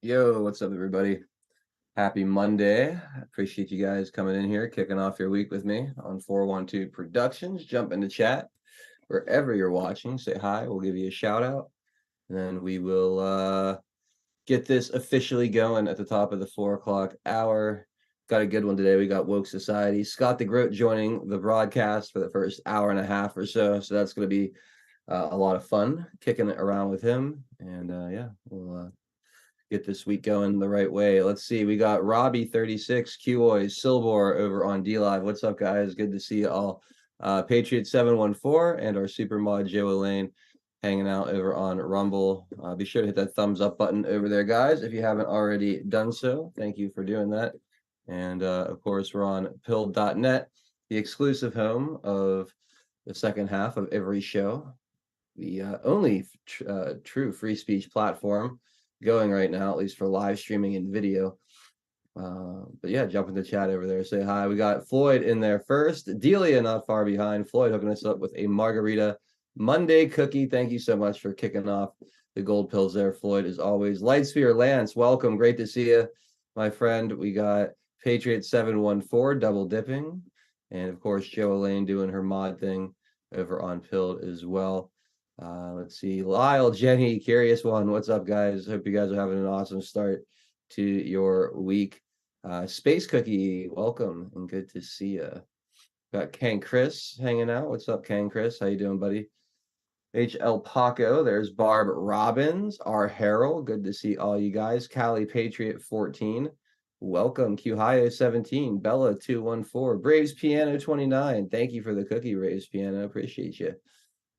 Yo, what's up, everybody? Happy Monday. Appreciate you guys coming in here, kicking off your week with me on 412 Productions. Jump into chat wherever you're watching. Say hi. We'll give you a shout out. And then we will get this officially going at the top of the 4 o'clock hour. Got a good one today. We got Woke Society. Scott the Groat joining the broadcast for the first hour and a half or so. So that's going to be a lot of fun kicking it around with him. And yeah, we'll get this week going the right way. Let's see. We got Robbie 36, Qoy, Silbor over on D Live. What's up, guys? Good to see you all. Patriot 714 and our super mod Joe Elaine hanging out over on Rumble. Be sure to hit that thumbs up button over there, guys, if you haven't already done so. Thank you for doing that. And of course, we're on pill.net, the exclusive home of the second half of every show, the only true free speech platform going right now, at least for live streaming and video. But yeah, jump in the chat over there. Say hi. We got Floyd in there first. Delia not far behind. Floyd hooking us up with a margarita Monday cookie. Thank you so much for kicking off the gold pills there, Floyd, as always. Lightsphere Lance, welcome. Great to see you, my friend. We got Patriot 714 double dipping. And of course, Joe Elaine doing her mod thing over on Pilled as well. Let's see. Lyle, Jenny, Curious One. What's up, guys? Hope you guys are having an awesome start to your week. Space Cookie, welcome and good to see you. Got Kang Chris hanging out. What's up, Kang Chris? How you doing, buddy? HL Paco. There's Barb Robbins, R Harold. Good to see all you guys. Cali Patriot 14. Welcome. Qhio 17. Bella 214. Braves Piano 29. Thank you for the cookie, Braves Piano. Appreciate you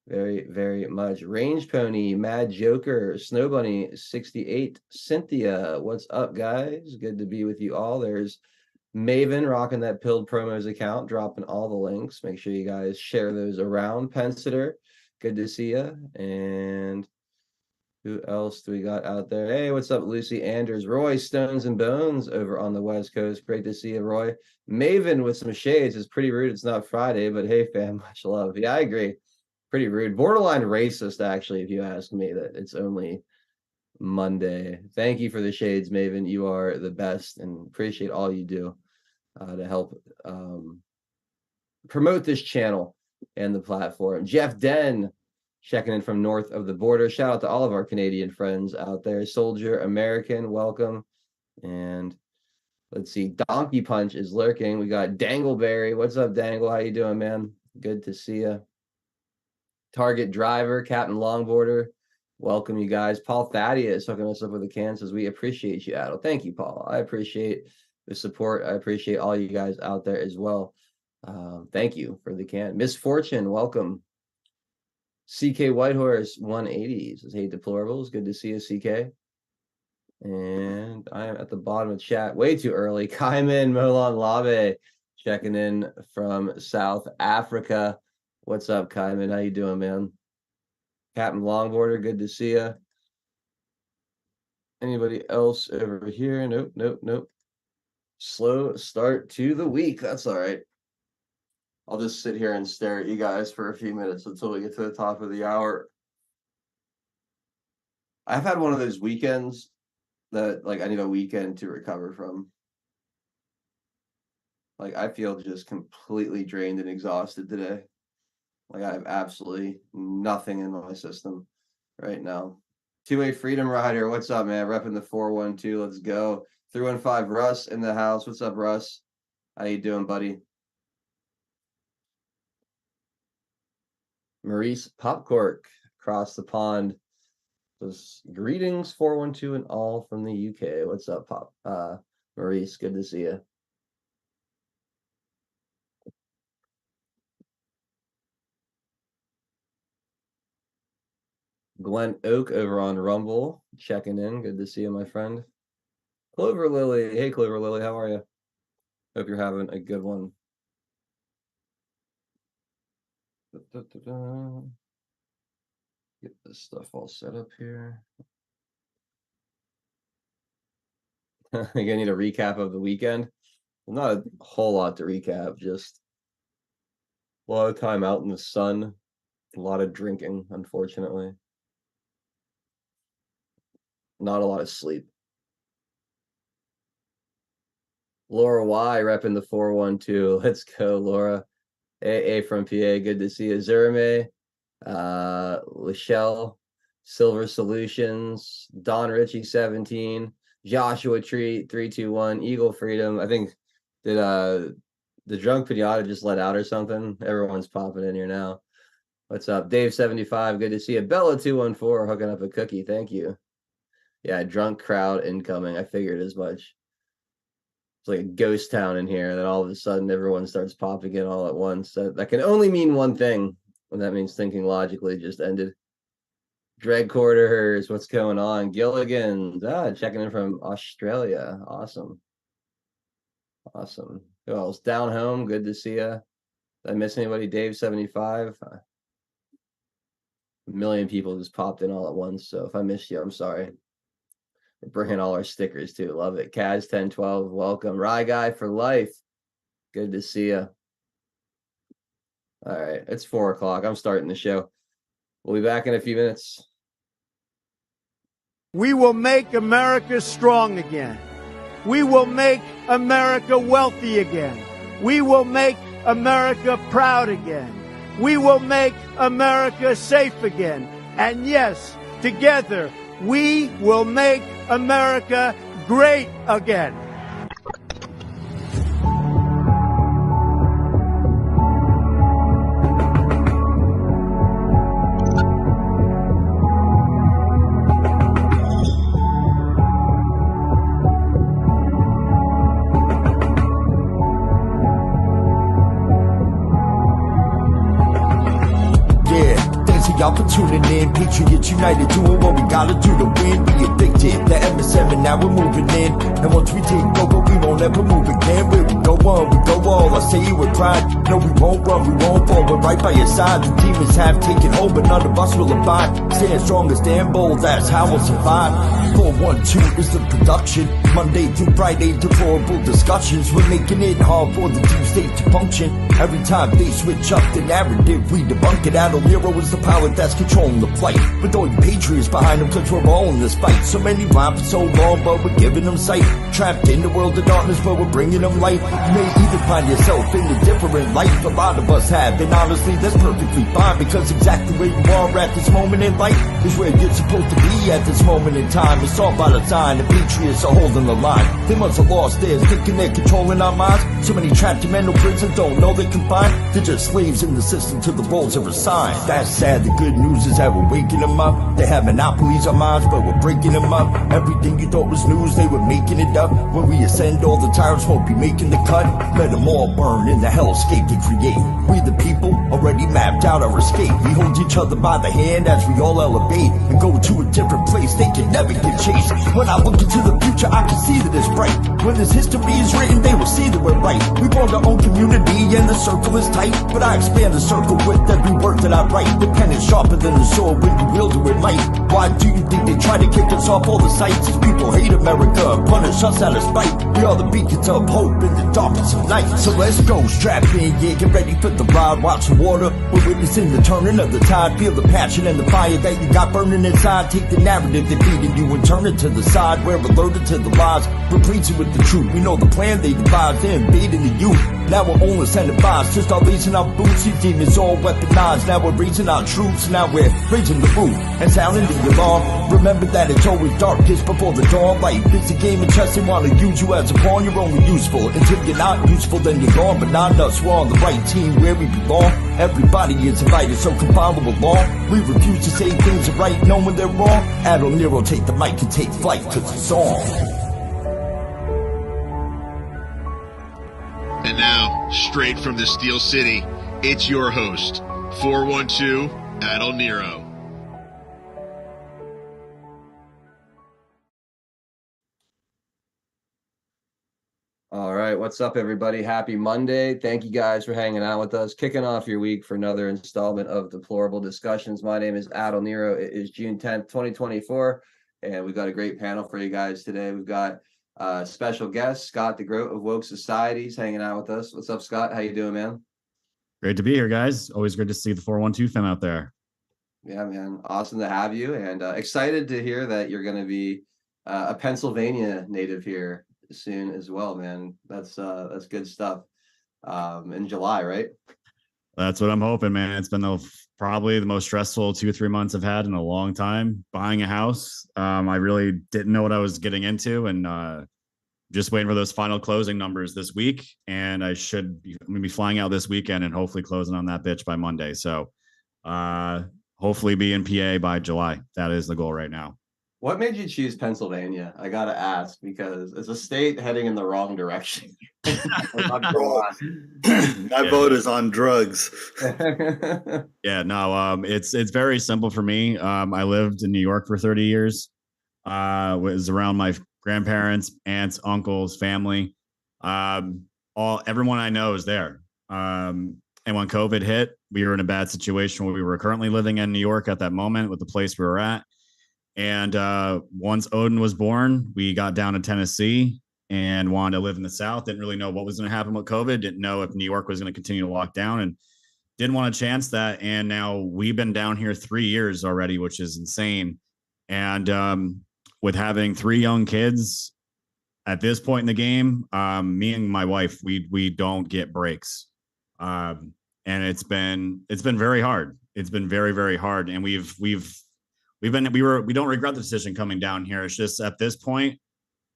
very, very much. Range Pony, Mad Joker, Snow Bunny 68. Cynthia, what's up, guys? Good to be with you all. There's Maven rocking that Pilled Promos account, dropping all the links. Make sure you guys share those around. Pensitter, good to see you. And who else do we got out there? Hey, what's up, Lucy Anders? Roy Stones and Bones over on the West Coast. Great to see you, Roy. Maven with some shades. It's pretty rude. It's not Friday, but hey, fam, much love. Yeah, I agree. Pretty rude. Borderline racist, actually, if you ask me, that it's only Monday. Thank you for the shades, Maven. You are the best and appreciate all you do to help promote this channel and the platform. Jeff Den checking in from north of the border. Shout out to all of our Canadian friends out there. Soldier American, welcome. And let's see, Donkey Punch is lurking. We got Dangleberry. What's up, Dangle? How you doing, man? Good to see you. Target Driver, Captain Longboarder. Welcome, you guys. Paul Thaddeus hooking us up with the can says, we appreciate you, Adel. Thank you, Paul. I appreciate the support. I appreciate all you guys out there as well. Thank you for the can. Misfortune, welcome. CK Whitehorse 180 says, hey, Deplorables. Good to see you, CK. And I am at the bottom of chat way too early. Kaiman Molan Labe checking in from South Africa. What's up, Kaiman? How you doing, man? Captain Longboarder, good to see you. Anybody else over here? Nope, nope, nope. Slow start to the week. That's all right. I'll just sit here and stare at you guys for a few minutes until we get to the top of the hour. I've had one of those weekends that like I need a weekend to recover from. Like I feel just completely drained and exhausted today. Like I have absolutely nothing in my system right now. Two-way Freedom Rider, what's up, man? Repping the 412. Let's go. 315 Russ in the house. What's up, Russ? How you doing, buddy? Maurice Popcork across the pond. Says, greetings, 412 and all from the UK. What's up, Maurice? Good to see you. Glenn Oak over on Rumble, checking in. Good to see you, my friend. Clover Lily. Hey, Clover Lily, how are you? Hope you're having a good one. Get this stuff all set up here. You're gonna need a recap of the weekend. Well, not a whole lot to recap, just a lot of time out in the sun, a lot of drinking, unfortunately. Not a lot of sleep. Laura Y repping the 412. Let's go, Laura. AA from PA. Good to see you. Zerme, Lachelle, Silver Solutions, Don Ritchie 17, Joshua Treat 321, Eagle Freedom. I think did the drunk pinata just let out or something? Everyone's popping in here now. What's up? Dave 75. Good to see you. Bella 214 hooking up a cookie. Thank you. Yeah, drunk crowd incoming. I figured as much. It's like a ghost town in here. Then all of a sudden, everyone starts popping in all at once. That can only mean one thing, and that means thinking logically just ended. Dread Quarters, what's going on? Gilligan's, checking in from Australia. Awesome. Awesome. Who else? Down home, good to see you. Did I miss anybody? Dave 75. A million people just popped in all at once. So if I missed you, I'm sorry. We're bringing all our stickers too. Love it. Kaz 1012, welcome. Rye Guy for life. Good to see you. All right, it's 4 o'clock. I'm starting the show. We'll be back in a few minutes. We will make America strong again. We will make America wealthy again. We will make America proud again. We will make America safe again. And yes, together, we will make America great again. Y'all for tuning in, Patriots United, doing what we gotta do to win. We addicted, the MS7, now we're moving in. And once we take over, we won't ever move again. Where we go on, we go all. I say it with pride. No, we won't run, we won't fall. We're right by your side. The demons have taken hold, but none of us will abide. Stand strong, stand bold, that's how we'll survive. 412 is the production. Monday through Friday, deplorable discussions. We're making it hard for the deep state to function. Every time they switch up the narrative, we debunk it. Adol Nero is the power that's controlling the fight. With all you patriots behind them, cause we're all in this fight. So many rhyme for so long, but we're giving them sight. Trapped in the world of darkness, but we're bringing them light. You may even find yourself in a different life. A lot of us have, and honestly, that's perfectly fine. Because exactly where you are at this moment in life is where you're supposed to be at this moment in time. It's all by design, the patriots are holding the line. They must have lost theirs, thinking they're controlling our minds. So many trapped in mental prisons don't know they're confined. They're just slaves in the system till the roles are assigned. That's sad, the good news is that we're waking them up. They have monopolies on minds, but we're breaking them up. Everything you thought was news, they were making it up. When we ascend, all the tyrants won't be making the cut. Let them all burn in the hellscape they create. We the people already mapped out our escape. We hold each other by the hand as we all elevate and go to a different place. They can never get chased. When I look into the future, I can see that it's bright. When this history is written, they will see that we're right. We formed our own community and the circle is tight. But I expand the circle with every word that I write. The pen is sharper than the sword when you wield it with might. Why do you think they try to kick us off all the sites? These people hate America and punish us out of spite. We are the beacons of hope in the darkness of night. So let's go, strap in, yeah, get ready for the ride. Watch the water, we're witnessing the turning of the tide. Feel the passion and the fire that you got burning inside. Take the narrative they're feeding you and turn it to the side. We're alerted to the lies, replacing with the truth. We know the plan they devised, they're invading the youth. Now we're only incentivized to start raising our boots. These demons all weaponized. Now we're raising our troops. Now we're raising the roof and sounding the alarm. Remember that it's always darkest before the dawn. Life is a game of chess. They want to use you as a pawn. You're only useful until you're not useful, then you're gone. But not us, we're on the right team where we belong. Everybody is invited, so come follow along. We refuse to say things are right knowing they're wrong. Adol Nero, take the mic and take flight, cause it's on. And now, straight from the Steel City, it's your host, 412 Adol Nero. All right, what's up, everybody? Happy Monday. Thank you guys for hanging out with us, kicking off your week for another installment of Deplorable Discussions. My name is Adol Nero. It is June 10th, 2024, and we've got a great panel for you guys today. We've got special guest, Scott DeGroat of Woke Societies, hanging out with us. What's up, Scott? How you doing, man? Great to be here, guys. Always good to see the 412 fam out there. Yeah, man. Awesome to have you, and excited to hear that you're going to be a Pennsylvania native here soon as well, man. That's good stuff. In July, right? That's what I'm hoping, man. It's been probably the most stressful 2 or 3 months I've had in a long time. Buying a house, I really didn't know what I was getting into, and just waiting for those final closing numbers this week. And I'm gonna be flying out this weekend and hopefully closing on that bitch by Monday. So, hopefully be in PA by July. That is the goal right now. What made you choose Pennsylvania? I gotta ask because it's a state heading in the wrong direction. My vote is on drugs. Yeah, no, it's very simple for me. I lived in New York for 30 years. Was around my grandparents, aunts, uncles, family. Everyone I know is there. And when COVID hit, we were in a bad situation where we were currently living in New York at that moment with the place we were at. And once Odin was born, we got down to Tennessee and wanted to live in the South. Didn't really know what was going to happen with COVID. Didn't know if New York was going to continue to lock down, and didn't want to chance that. And now we've been down here 3 years already, which is insane. And with having 3 young kids at this point in the game, me and my wife, we don't get breaks. And it's been very hard. It's been very, very hard. And we don't regret the decision coming down here. It's just at this point,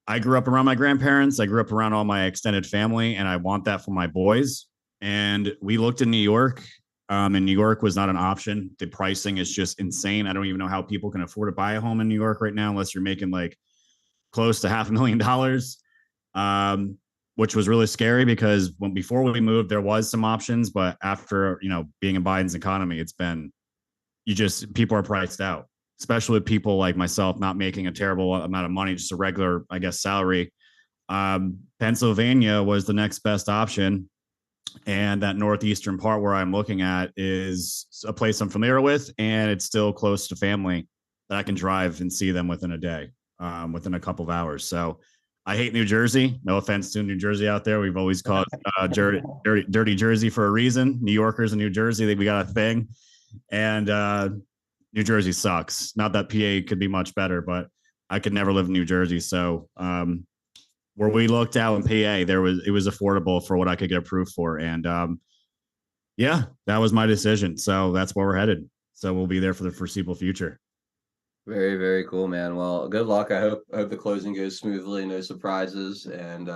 I grew up around my grandparents. I grew up around all my extended family, and I want that for my boys. And we looked in New York, and New York was not an option. The pricing is just insane. I don't even know how people can afford to buy a home in New York right now, unless you're making like close to $500,000, which was really scary because before we moved, there was some options, but after, being in Biden's economy, it's been, people are priced out, especially with people like myself not making a terrible amount of money, just a regular, I guess, salary. Pennsylvania was the next best option. And that northeastern part where I'm looking at is a place I'm familiar with, and it's still close to family that I can drive and see them within a day, within a couple of hours. So I hate New Jersey. No offense to New Jersey out there. We've always called dirty Jersey for a reason. New Yorkers in New Jersey, we got a thing. And New Jersey sucks. Not that PA could be much better, but I could never live in New Jersey. So where we looked out in PA, it was affordable for what I could get approved for. And yeah, that was my decision. So that's where we're headed. So we'll be there for the foreseeable future. Very, very cool, man. Well, good luck. I hope the closing goes smoothly, no surprises, and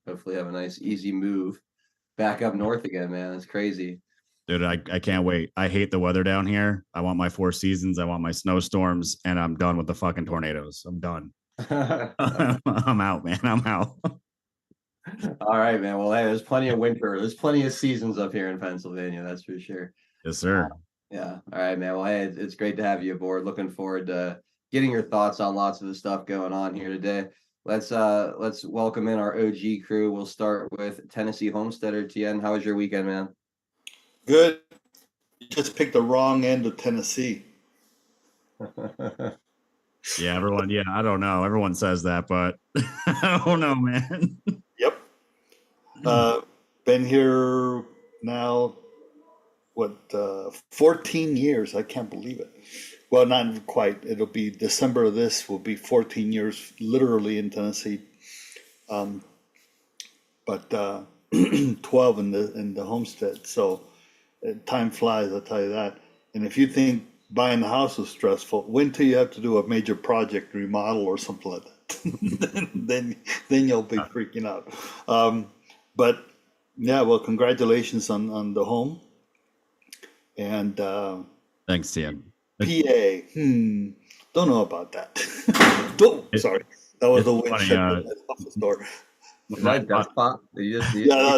hopefully have a nice, easy move back up north again, man. It's crazy. Dude, I can't wait. I hate the weather down here. I want my 4 seasons. I want my snowstorms, and I'm done with the fucking tornadoes. I'm done. I'm out, man. I'm out. All right, man. Well, hey, there's plenty of winter. There's plenty of seasons up here in Pennsylvania. That's for sure. Yes, sir. Yeah. All right, man. Well, hey, it's great to have you aboard. Looking forward to getting your thoughts on lots of the stuff going on here today. Let's welcome in our OG crew. We'll start with Tennessee Homesteader. Tien, how was your weekend, man? Good. You just picked the wrong end of Tennessee. Yeah, everyone. Yeah, I don't know. Everyone says that, but I don't know, man. Yep. Been here now, 14 years. I can't believe it. Well, not quite. It'll be December of this will be 14 years literally in Tennessee. But 12 in the homestead. So time flies, I'll tell you that. And if you think buying a house is stressful, wait till you have to do a major project remodel or something like that. then you'll be freaking out. But yeah, well, congratulations on the home. And thanks, Tien. PA, don't know about that. Sorry, that was the wind off the door. My desktop. Yeah,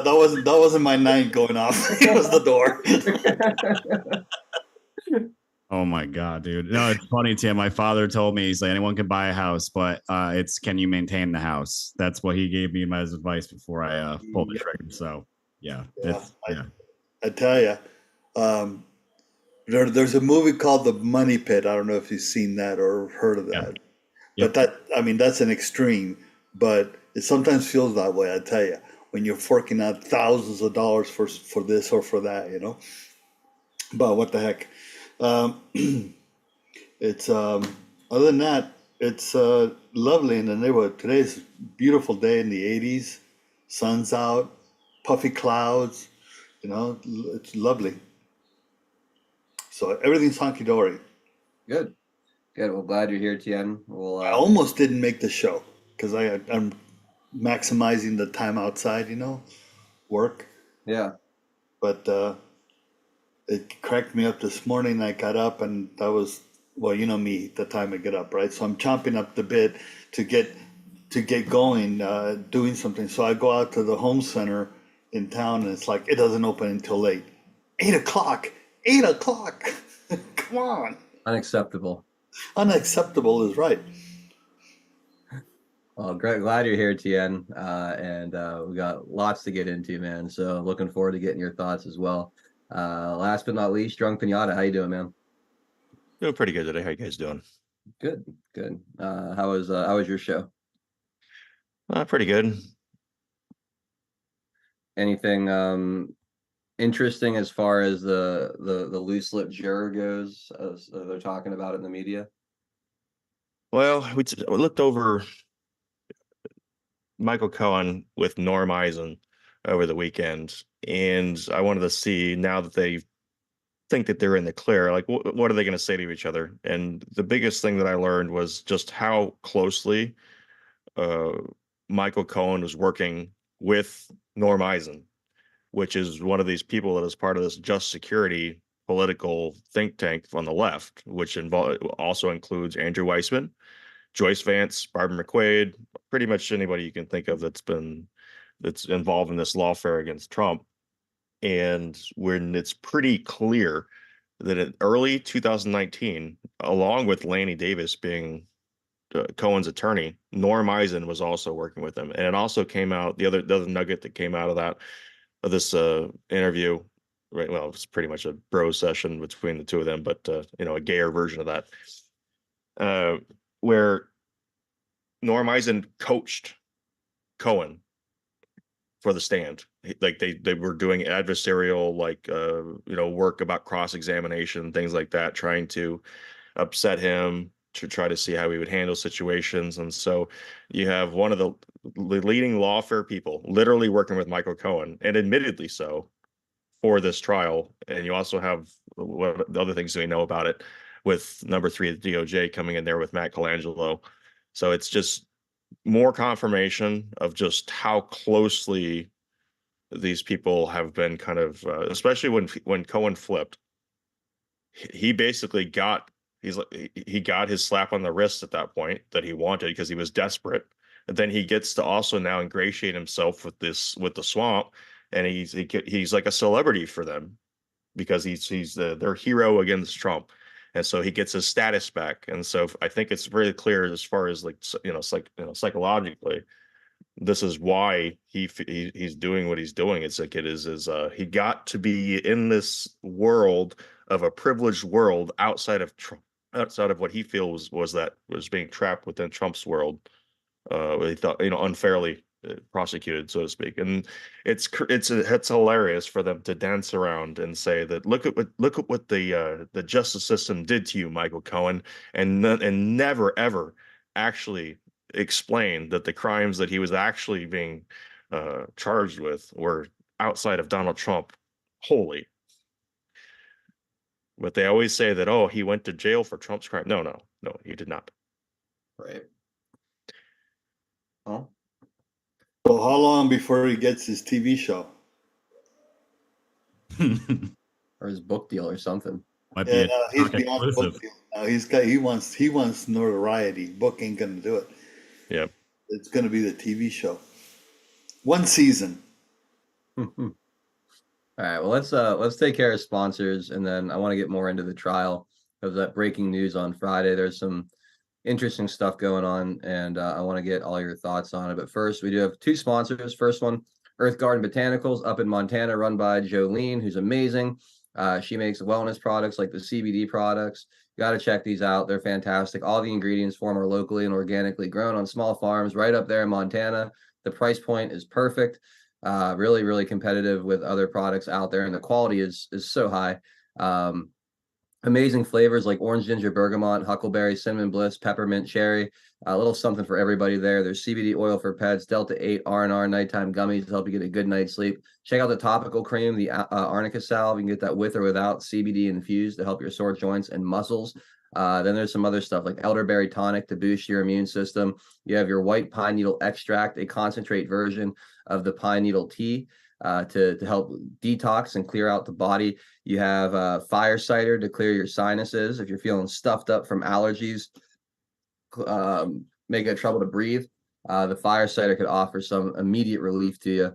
that wasn't my night going off. It was the door. Oh my God, dude. No, it's funny, Tim. My father told me, he's like, anyone can buy a house, but it's can you maintain the house? That's what he gave me as advice before I pulled the trigger. So yeah. I tell you, there's a movie called The Money Pit. I don't know if you've seen that or heard of that. Yep. But that's an extreme, but it sometimes feels that way, I tell you, when you're forking out thousands of dollars for this or for that, But what the heck? It's other than that, It's lovely in the neighborhood. Today's a beautiful day in the 80s. Sun's out, puffy clouds. It's lovely. So everything's hunky dory. Good. Good. Well, glad you're here, Tien. We'll I almost didn't make the show because I'm maximizing the time outside, work. yeah. But it cracked me up this morning. I got up and that was, well, you know me, the time I get up, right? So I'm chomping up the bit to get going, doing something. So I go out to the home center in town, and it's like it doesn't open until late. 8 o'clock. 8 o'clock. Come on. Unacceptable. Unacceptable is right. Well, great. Glad you're here, Tien. And we got lots to get into, man. So looking forward to getting your thoughts as well. Last but not least, Drunk Pinata. How you doing, man? Doing pretty good today. How you guys doing? Good. Good. How was your show? Pretty good. Anything interesting as far as the loose lip juror goes, as they're talking about it in the media? Well, we looked over Michael Cohen with Norm Eisen over the weekend, and I wanted to see, now that they think that they're in the clear, like what are they going to say to each other? And the biggest thing that I learned was just how closely uh, Michael Cohen was working with Norm Eisen, which is one of these people that is part of this Just Security political think tank on the left, which also includes Andrew Weissman, Joyce Vance, Barbara McQuaid, pretty much anybody you can think of that's involved in this lawfare against Trump. And when it's pretty clear that in early 2019, along with Lanny Davis being Cohen's attorney, Norm Eisen was also working with him. And it also came out, the other nugget that came out of this interview, right? Well, it's pretty much a bro session between the two of them, but a gayer version of that, where Norm Eisen coached Cohen for the stand. Like they were doing adversarial, work about cross-examination, things like that, trying to upset him, to try to see how he would handle situations. And so you have one of the leading lawfare people literally working with Michael Cohen, and admittedly so, for this trial. And you also have what the other things we know about it, with number 3 at DOJ coming in there with Matt Colangelo. So it's just more confirmation of just how closely these people have been kind of, especially when Cohen flipped. He basically he got his slap on the wrist at that point that he wanted, because he was desperate. And then he gets to also now ingratiate himself with the swamp, and he's like a celebrity for them, because he's their hero against Trump. And so he gets his status back. And so I think it's very clear, as far as psychologically, this is why he's doing what he's doing. It's like he got to be in this world, of a privileged world, outside of Trump, outside of what he feels was being trapped within Trump's world. He thought, unfairly prosecuted, so to speak. And it's hilarious for them to dance around and say that, look at what the justice system did to you, Michael Cohen, and never ever actually explain that the crimes that he was actually being charged with were outside of Donald Trump wholly. But they always say that, oh, he went to jail for Trump's crime. No, he did not. Right. Well, So how long before he gets his TV show? or his book deal or something. Might Yeah, be no, he's beyond book deal now. He wants notoriety. Book ain't gonna do it. Yep. It's gonna be the TV show. One season. All right. Well, let's take care of sponsors, and then I want to get more into the trial of that breaking news on Friday. There's some interesting stuff going on, and I want to get all your thoughts on it. But first, we do have 2 sponsors. First one, Earth Garden Botanicals up in Montana, run by Jolene, who's amazing. She makes wellness products like the CBD products. You got to check these out. They're fantastic. All the ingredients for them are locally and organically grown on small farms right up there in Montana. The price point is perfect. Really, really competitive with other products out there, and the quality is so high. Amazing flavors like orange ginger bergamot, huckleberry, cinnamon bliss, peppermint cherry. A little something for everybody there. There's CBD oil for pets, Delta 8 R&R nighttime gummies to help you get a good night's sleep. Check out the topical cream, the arnica salve. You can get that with or without CBD infused to help your sore joints and muscles. Then there's some other stuff like elderberry tonic to boost your immune system. You have your white pine needle extract, a concentrate version of the pine needle tea to help detox and clear out the body. You have fire cider to clear your sinuses if you're feeling stuffed up from allergies, make it trouble to breathe. The fire cider could offer some immediate relief to you.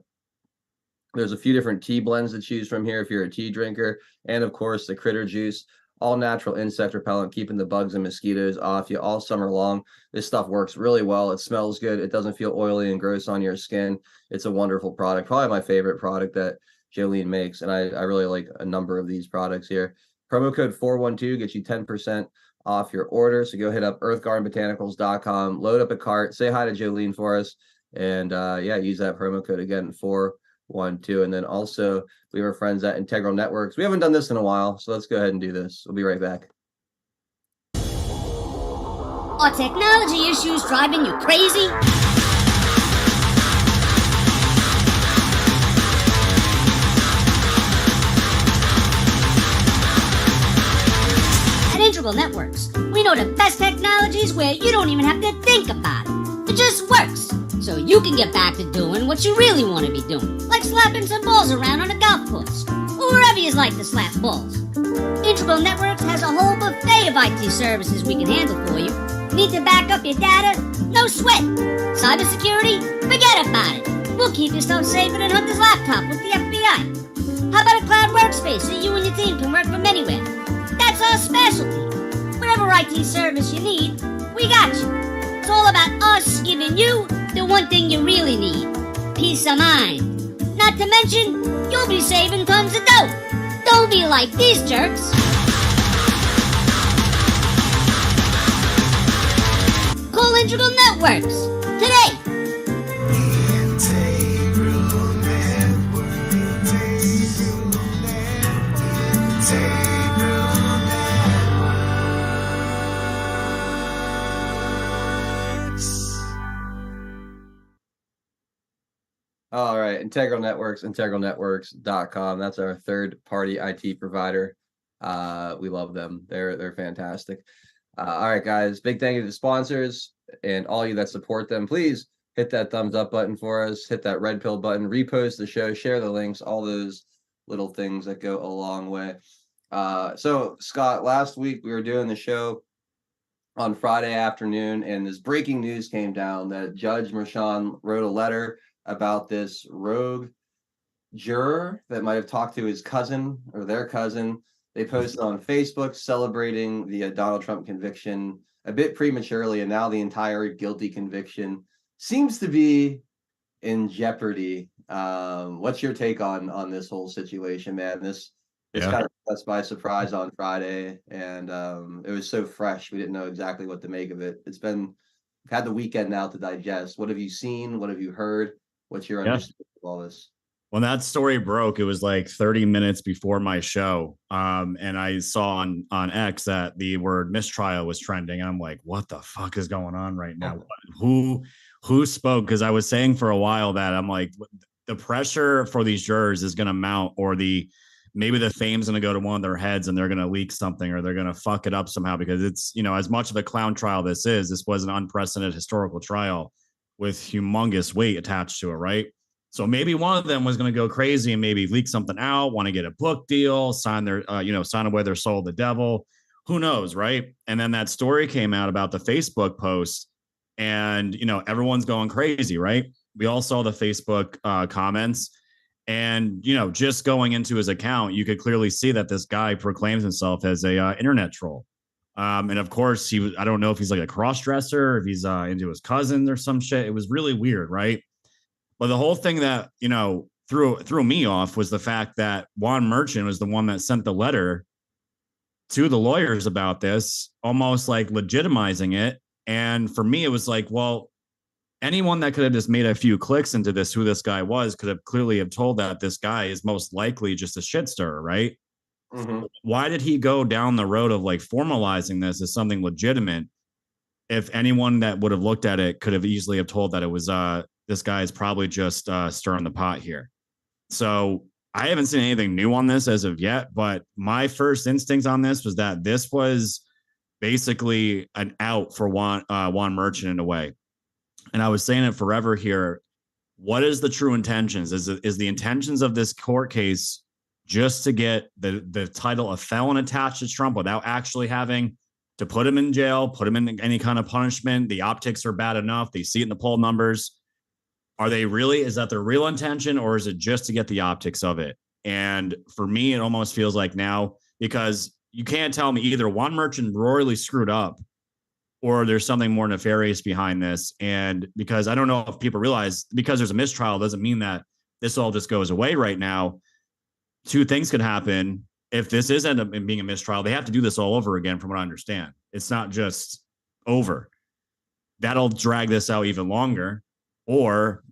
There's a few different tea blends to choose from here if you're a tea drinker. And of course, the critter juice, all natural insect repellent, keeping the bugs and mosquitoes off you all summer long. This stuff works really well. It smells good. It doesn't feel oily and gross on your skin. It's a wonderful product. Probably my favorite product that Jolene makes. And I really like a number of these products here. Promo code 412 gets you 10% off your order. So go hit up earthgardenbotanicals.com, load up a cart, say hi to Jolene for us. And yeah, use that promo code again, 412. And then also we have our friends at Integral Networks. We haven't done this in a while, so let's go ahead and do this. We'll be right back. Are technology issues driving you crazy? At Integral Networks, we know the best technologies where you don't even have to think about it. It just works. So you can get back to doing what you really want to be doing, like slapping some balls around on a golf course, or wherever you like to slap balls. Integral Networks has a whole buffet of IT services we can handle for you. Need to back up your data? No sweat. Cybersecurity? Forget about it. We'll keep your stuff safer than Hunter's laptop with the FBI. How about a cloud workspace so you and your team can work from anywhere? That's our specialty. Whatever IT service you need, we got you. It's all about us giving you the one thing you really need, peace of mind. Not to mention, you'll be saving tons of dough. Don't be like these jerks. Call Integral Networks today. All right, Integral Networks, integralnetworks.com. That's our third-party IT provider. We love them. They're fantastic. All right, guys, big thank you to the sponsors and all you that support them. Please hit that thumbs up button for us. Hit that red pill button. Repost the show. Share the links. All those little things that go a long way. So, Scott, last week we were doing the show on Friday afternoon, and this breaking news came down that Judge Mershon wrote a letter about this rogue juror that might have talked to his cousin or their cousin. They posted on Facebook celebrating the Donald Trump conviction a bit prematurely, and now the entire guilty conviction seems to be in jeopardy. What's your take on this whole situation, man? This kind of took us by surprise on Friday, and it was so fresh. We didn't know exactly what to make of it. We've had the weekend now to digest. What have you seen? What have you heard? What's your understanding of all this? When that story broke, it was like 30 minutes before my show. And I saw on X that the word mistrial was trending. And I'm like, what the fuck is going on right now? Who spoke? Because I was saying for a while that I'm like, the pressure for these jurors is going to mount, or maybe the fame's going to go to one of their heads and they're going to leak something, or they're going to fuck it up somehow, because it's, as much of a clown trial this was an unprecedented historical trial with humongous weight attached to it, right? So maybe one of them was going to go crazy and maybe leak something out, want to get a book deal, sign away their soul to the devil. Who knows, right? And then that story came out about the Facebook post, and everyone's going crazy, right? We all saw the Facebook comments, and just going into his account, you could clearly see that this guy proclaims himself as a internet troll. And of course, I don't know if he's like a cross-dresser, if he's into his cousin or some shit. It was really weird, right? But the whole thing that, threw me off was the fact that Juan Merchant was the one that sent the letter to the lawyers about this, almost like legitimizing it. And for me, it was like, well, anyone that could have just made a few clicks into who this guy was, could have clearly have told that this guy is most likely just a shit stirrer, right? Why did he go down the road of like formalizing this as something legitimate? If anyone that would have looked at it could have easily have told that it was this guy is probably just stirring the pot here. So I haven't seen anything new on this as of yet, but my first instinct on this was that this was basically an out for Juan Merchant in a way. And I was saying it forever here. What is the true intentions? Is the intentions of this court case just to get the title of felon attached to Trump without actually having to put him in jail, put him in any kind of punishment? The optics are bad enough. They see it in the poll numbers. Are they really, is that their real intention, or is it just to get the optics of it? And for me, it almost feels like now, because you can't tell me either Juan Merchant royally screwed up or there's something more nefarious behind this. And because I don't know if people realize, because there's a mistrial doesn't mean that this all just goes away right now. Two things could happen. If this is end up being a mistrial, they have to do this all over again, from what I understand. It's not just over. That'll drag this out even longer. Or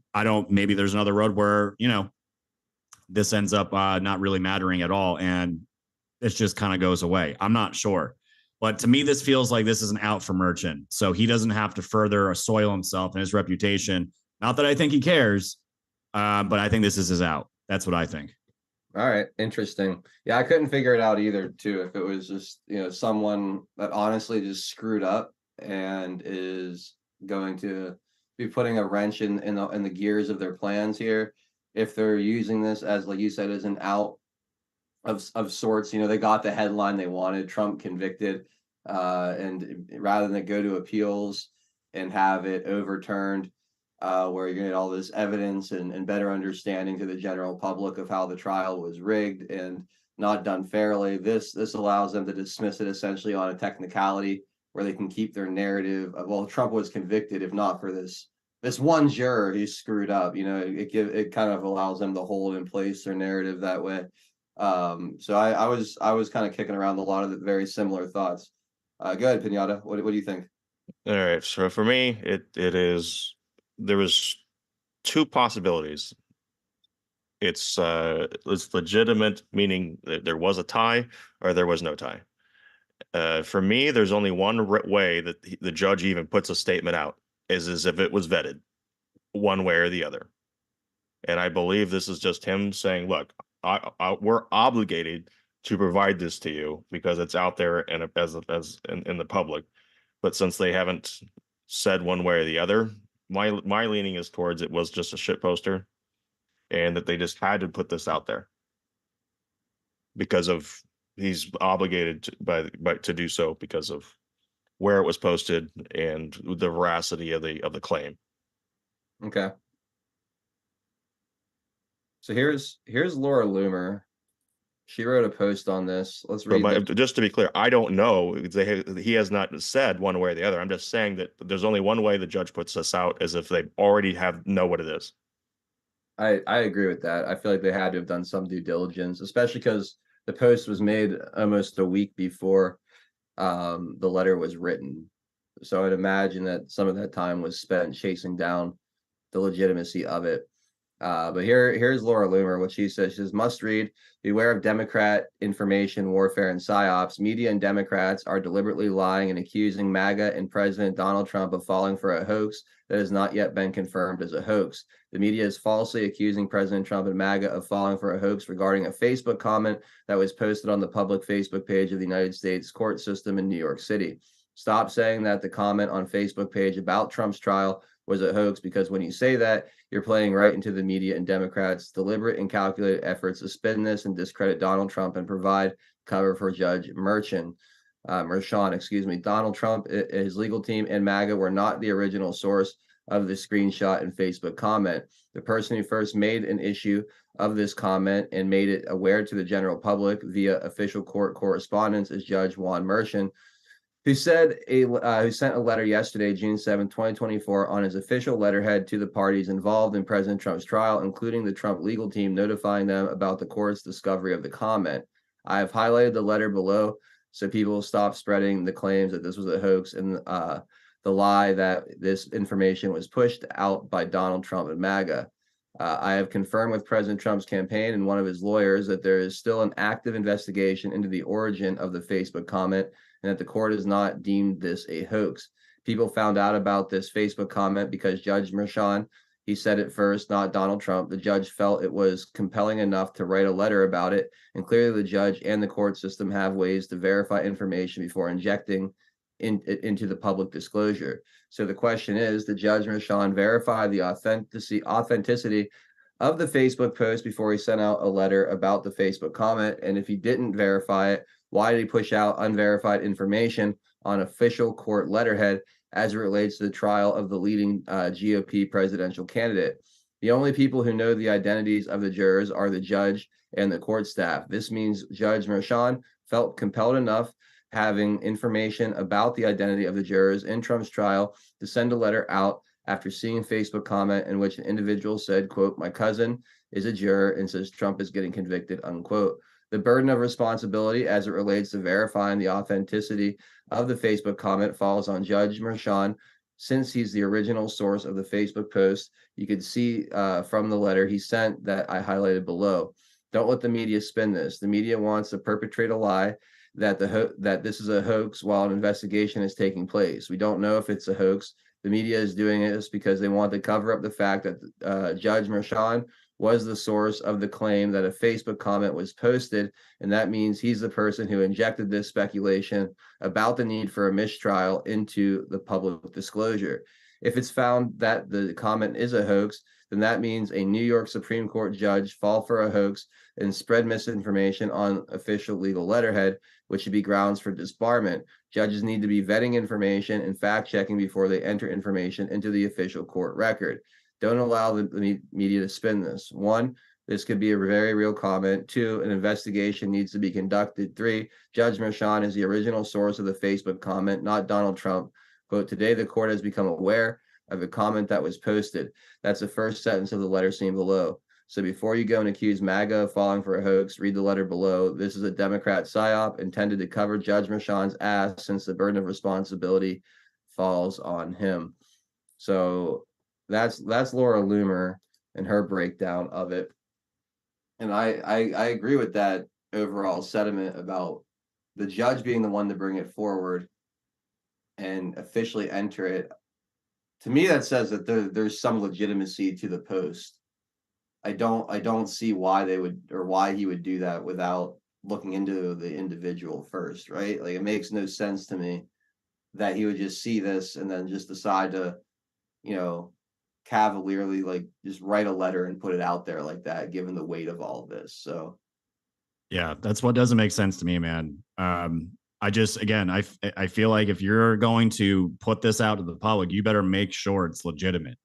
maybe there's another road where, this ends up not really mattering at all. And it just kind of goes away. I'm not sure. But to me, this feels like this is an out for Merchant. So he doesn't have to further assoil himself and his reputation. Not that I think he cares, but I think this is his out. That's what I think. All right. Interesting. Yeah, I couldn't figure it out either, too. If it was just, someone that honestly just screwed up and is going to be putting a wrench in the gears of their plans here. If they're using this as, like you said, as an out of sorts, they got the headline they wanted, Trump convicted, and rather than go to appeals and have it overturned, where you're going to get all this evidence and better understanding to the general public of how the trial was rigged and not done fairly, this allows them to dismiss it essentially on a technicality where they can keep their narrative of, well, Trump was convicted, if not for this one juror he screwed up. It kind of allows them to hold in place their narrative that way. So I was kind of kicking around a lot of the very similar thoughts. Go ahead, Pinata. What do you think? All right. So for me, there was two possibilities. It's legitimate, meaning that there was a tie or there was no tie. For me, there's only one way that the judge even puts a statement out, is as if it was vetted one way or the other. And I believe this is just him saying, look, we're obligated to provide this to you because it's out there and as in the public. But since they haven't said one way or the other, my leaning is towards it was just a shit poster, and that they just had to put this out there because of he's obligated to do so because of where it was posted and the veracity of the claim. Okay. So here's Laura Loomer. She wrote a post on this. Let's read. Just to be clear, I don't know. He has not said one way or the other. I'm just saying that there's only one way the judge puts this out, as if they already know what it is. I agree with that. I feel like they had to have done some due diligence, especially because the post was made almost a week before the letter was written. So I'd imagine that some of that time was spent chasing down the legitimacy of it. But here's Laura Loomer, what she says. She says, must read, beware of Democrat information warfare and psyops. Media and Democrats are deliberately lying and accusing MAGA and President Donald Trump of falling for a hoax that has not yet been confirmed as a hoax. The media is falsely accusing President Trump and MAGA of falling for a hoax regarding a Facebook comment that was posted on the public Facebook page of the United States court system in New York City. Stop saying that the comment on Facebook page about Trump's trial was a hoax, because when you say that, you're playing right into the media and Democrats' deliberate and calculated efforts to spin this and discredit Donald Trump and provide cover for Judge Merchant. Donald Trump, his legal team, and MAGA were not the original source of the screenshot and Facebook comment. The person who first made an issue of this comment and made it aware to the general public via official court correspondence is Judge Juan Merchant, who sent a letter yesterday, June 7, 2024, on his official letterhead to the parties involved in President Trump's trial, including the Trump legal team, notifying them about the court's discovery of the comment. I have highlighted the letter below so people will stop spreading the claims that this was a hoax and the lie that this information was pushed out by Donald Trump and MAGA. I have confirmed with President Trump's campaign and one of his lawyers that there is still an active investigation into the origin of the Facebook comment and that the court has not deemed this a hoax. People found out about this Facebook comment because Judge Merchan, he said it first, not Donald Trump. The judge felt it was compelling enough to write a letter about it. And clearly the judge and the court system have ways to verify information before injecting into the public disclosure. So the question is, did Judge Merchan verify the authenticity of the Facebook post before he sent out a letter about the Facebook comment? And if he didn't verify it, why did he push out unverified information on official court letterhead as it relates to the trial of the leading GOP presidential candidate? The only people who know the identities of the jurors are the judge and the court staff. This means Judge Merchan felt compelled enough, having information about the identity of the jurors in Trump's trial, to send a letter out after seeing a Facebook comment in which an individual said, quote, "My cousin is a juror and says Trump is getting convicted," unquote. The burden of responsibility as it relates to verifying the authenticity of the Facebook comment falls on Judge Merchan, since he's the original source of the Facebook post. You could see from the letter he sent that I highlighted below. Don't let the media spin this. The media wants to perpetrate a lie that that this is a hoax while an investigation is taking place. We don't know if it's a hoax. The media is doing this because they want to cover up the fact that Judge Merchan was the source of the claim that a Facebook comment was posted, and that means he's the person who injected this speculation about the need for a mistrial into the public disclosure. If it's found that the comment is a hoax, then that means a New York Supreme Court judge fall for a hoax and spread misinformation on official legal letterhead, which should be grounds for disbarment. Judges need to be vetting information and fact-checking before they enter information into the official court record. Don't allow the media to spin this. 1, this could be a very real comment. 2, an investigation needs to be conducted. 3, Judge Merchan is the original source of the Facebook comment, not Donald Trump. Quote, "Today the court has become aware of a comment that was posted." That's the first sentence of the letter seen below. So before you go and accuse MAGA of falling for a hoax, read the letter below. This is a Democrat psyop intended to cover Judge Merchan's ass, since the burden of responsibility falls on him. So that's Laura Loomer and her breakdown of it. And I agree with that overall sentiment about the judge being the one to bring it forward and officially enter it. To me, that says that there's some legitimacy to the post. I don't see why they would, or why he would do that without looking into the individual first, right? Like, it makes no sense to me that he would just see this and then just decide to, cavalierly, like, just write a letter and put it out there like that, given the weight of all of this. So Yeah, that's what doesn't make sense to me, man. I just, again, I feel like if you're going to put this out to the public, you better make sure it's legitimate.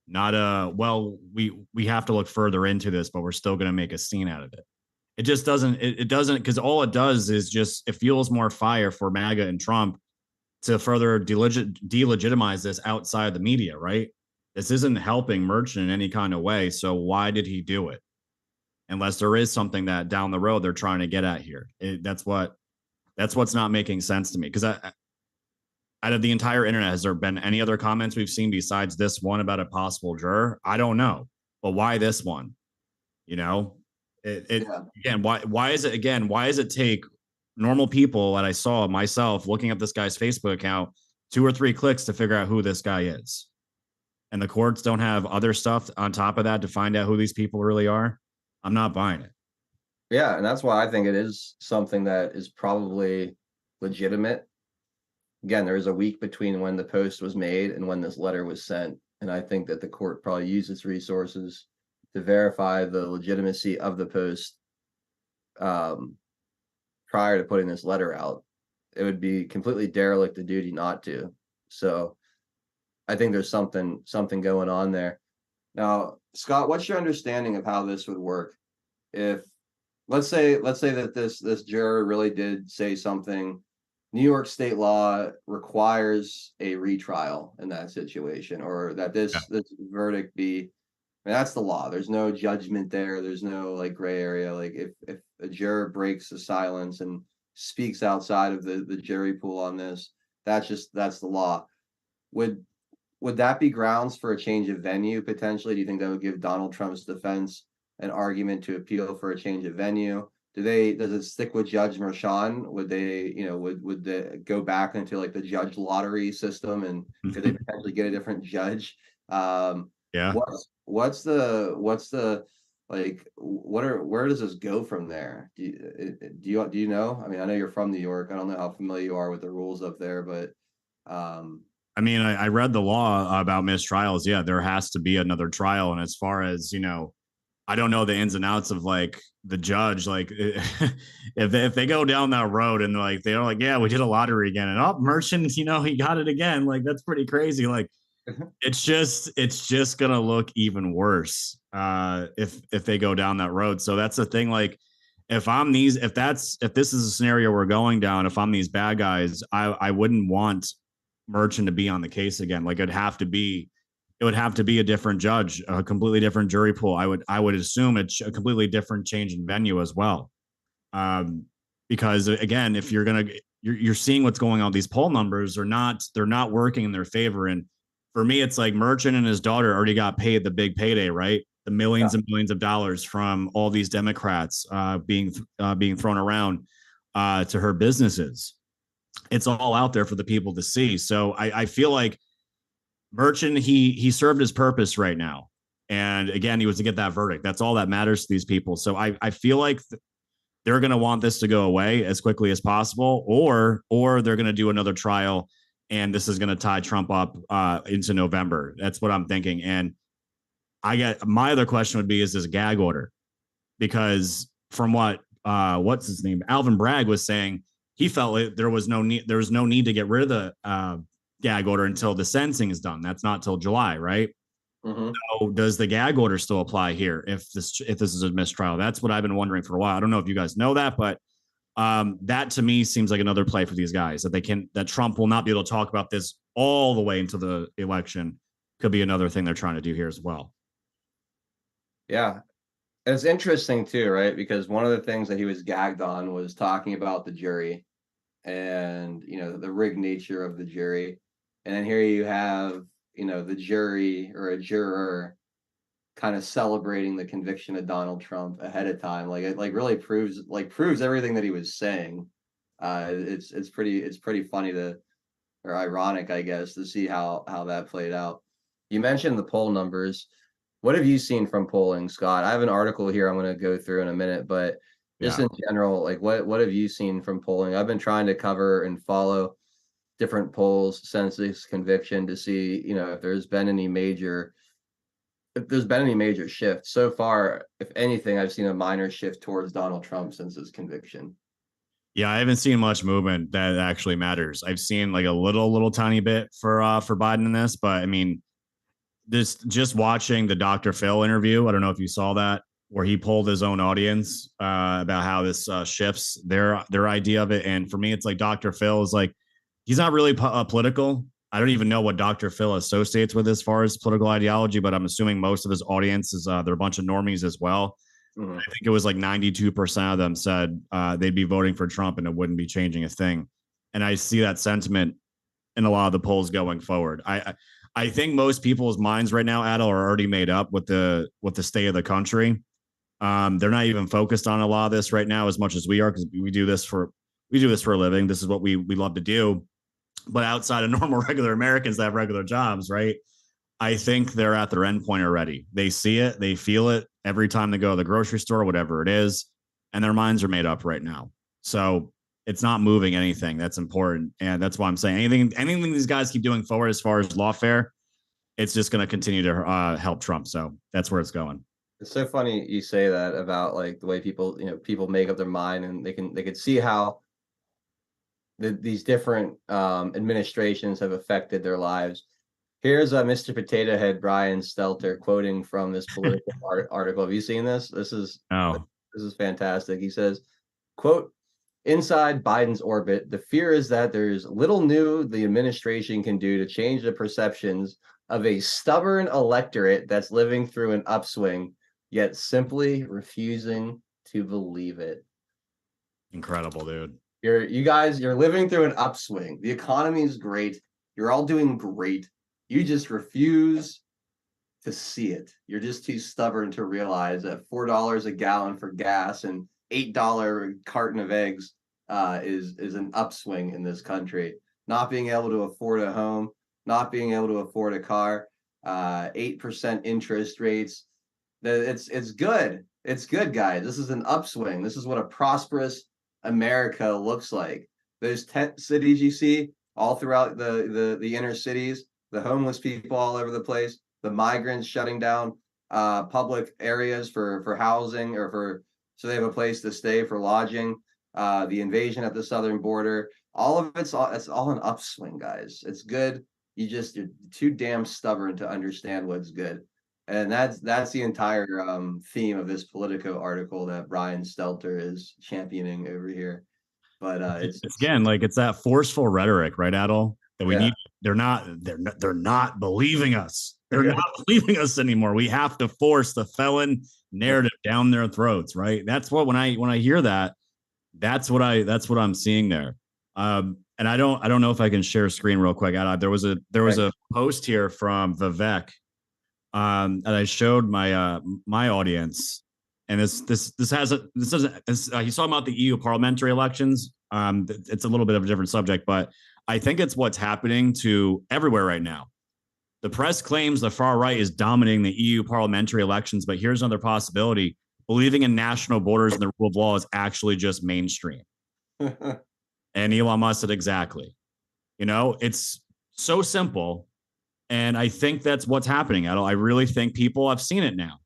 Not well, we have to look further into this, but we're still going to make a scene out of it. It just doesn't, it doesn't, because all it does is just, it fuels more fire for MAGA and Trump to further delegitimize this outside the media, right? This isn't helping Merchant in any kind of way. So why did he do it? Unless there is something that down the road they're trying to get at here. That's what's not making sense to me. Because out of the entire internet, has there been any other comments we've seen besides this one about a possible juror? I don't know, but why this one? Again, why is it take normal people that I saw myself looking at this guy's Facebook account 2 or 3 clicks to figure out who this guy is, and the courts don't have other stuff on top of that to find out who these people really are? I'm not buying it. Yeah, and that's why I think it is something that is probably legitimate. Again, there was a week between when the post was made and when this letter was sent, and I think that the court probably used its resources to verify the legitimacy of the post prior to putting this letter out. It would be completely derelict of duty not to. So I think there's something going on there. Now, Scott, what's your understanding of how this would work? If let's say that this juror really did say something, New York state law requires a retrial in that situation, or that this verdict be, I mean, that's the law. There's no judgment there. There's no like gray area. Like if a juror breaks the silence and speaks outside of the jury pool on this, that's the law. Would would that be grounds for a change of venue potentially? Do you think that would give Donald Trump's defense an argument to appeal for a change of venue? Does it stick with Judge Merchan? Would they, would they go back into like the judge lottery system, and could they potentially get a different judge? Yeah. What's the like where does this go from there? Do you know? I mean, I know you're from New York. I don't know how familiar you are with the rules up there, but I mean, I read the law about mistrials. Yeah, there has to be another trial. And as far as, I don't know the ins and outs of like the judge. Like, if they go down that road and like they're like, yeah, we did a lottery again, and Merchant, he got it again. Like, that's pretty crazy. Like, it's just gonna look even worse if they go down that road. So that's the thing. Like, if this is a scenario we're going down, if I'm these bad guys, I wouldn't want Merchant to be on the case again. Like, it would have to be a different judge, a completely different jury pool. I would assume it's a completely different change in venue as well. Because again, if you're seeing what's going on, these poll numbers they're not working in their favor. And for me, it's like Merchant and his daughter already got paid the big payday, right? The millions and millions of dollars from all these Democrats being thrown around to her businesses. It's all out there for the people to see. So I feel like Merchant, he served his purpose right now. And again, he was to get that verdict. That's all that matters to these people. So I feel like they're going to want this to go away as quickly as possible, or they're going to do another trial, and this is going to tie Trump up into November. That's what I'm thinking. And my other question would be, is this a gag order? Because from what's his name, Alvin Bragg was saying, he felt there was no need to get rid of the gag order until the sentencing is done. That's not till July, right? Mm-hmm. So does the gag order still apply here if this is a mistrial? That's what I've been wondering for a while. I don't know if you guys know that, but that to me seems like another play for these guys, that Trump will not be able to talk about this all the way into the election. Could be another thing they're trying to do here as well. Yeah. And it's interesting too, right? Because one of the things that he was gagged on was talking about the jury and, the rigged nature of the jury. And then here you have, the jury or a juror kind of celebrating the conviction of Donald Trump ahead of time. Like, it really proves everything that he was saying. It's pretty funny or ironic, I guess, to see how that played out. You mentioned the poll numbers. What have you seen from polling, Scott? I have an article here I'm going to go through in a minute, but just in general, like what have you seen from polling? I've been trying to cover and follow different polls since this conviction to see, if there's been any major shift. So far, if anything, I've seen a minor shift towards Donald Trump since his conviction. Yeah, I haven't seen much movement that actually matters. I've seen like a little tiny bit for Biden in this, but I mean, just watching the Dr. Phil interview, I don't know if you saw that, where he polled his own audience about how this shifts their idea of it. And for me, it's like Dr. Phil is like, he's not really political. I don't even know what Dr. Phil associates with as far as political ideology, but I'm assuming most of his audience is they're a bunch of normies as well. Mm-hmm. I think it was like 92% of them said they'd be voting for Trump and it wouldn't be changing a thing. And I see that sentiment in a lot of the polls going forward. I think most people's minds right now, Adel, are already made up with the state of the country. They're not even focused on a lot of this right now as much as we are, because we do this for a living. This is what we love to do. But outside of normal, regular Americans that have regular jobs, right? I think they're at their end point already. They see it, they feel it every time they go to the grocery store, whatever it is, and their minds are made up right now. So it's not moving anything. That's important. And that's why I'm saying anything these guys keep doing forward as far as lawfare, it's just going to continue to help Trump. So that's where it's going. It's so funny you say that about like the way people make up their mind, and they can see how these different administrations have affected their lives. Here's Mr. Potato Head Brian Stelter quoting from this political article. Have you seen this? This is fantastic. He says, quote, "Inside Biden's orbit, the fear is that there's little new the administration can do to change the perceptions of a stubborn electorate that's living through an upswing, yet simply refusing to believe it." Incredible, dude. You're living through an upswing. The economy is great. You're all doing great. You just refuse to see it. You're just too stubborn to realize that $4 a gallon for gas and $8 carton of eggs is an upswing in this country. Not being able to afford a home, not being able to afford a car, 8% interest rates. It's good. It's good, guys. This is an upswing. This is what a prosperous America looks like. Those tent cities you see all throughout the inner cities, the homeless people all over the place, the migrants shutting down public areas for housing or for so they have a place to stay for lodging. The invasion at the southern border, all of it's all an upswing, guys. It's good. You're too damn stubborn to understand what's good. And that's the entire theme of this Politico article that Brian Stelter is championing over here. But It's again like it's that forceful rhetoric, right, Adel? That we yeah. need. They're not believing us. They're not believing us anymore. We have to force the felon narrative down their throats, right? That's what when I hear that, that's what I'm seeing there. And I don't know if I can share screen real quick. There was a post here from Vivek that I showed my audience, and he's talking about the EU parliamentary elections. It's a little bit of a different subject, but I think it's what's happening to everywhere right now. The press claims the far right is dominating the EU parliamentary elections, but here's another possibility: believing in national borders and the rule of law is actually just mainstream. And Elon Musk said exactly. It's so simple. And I think that's what's happening. I really think people have seen it now.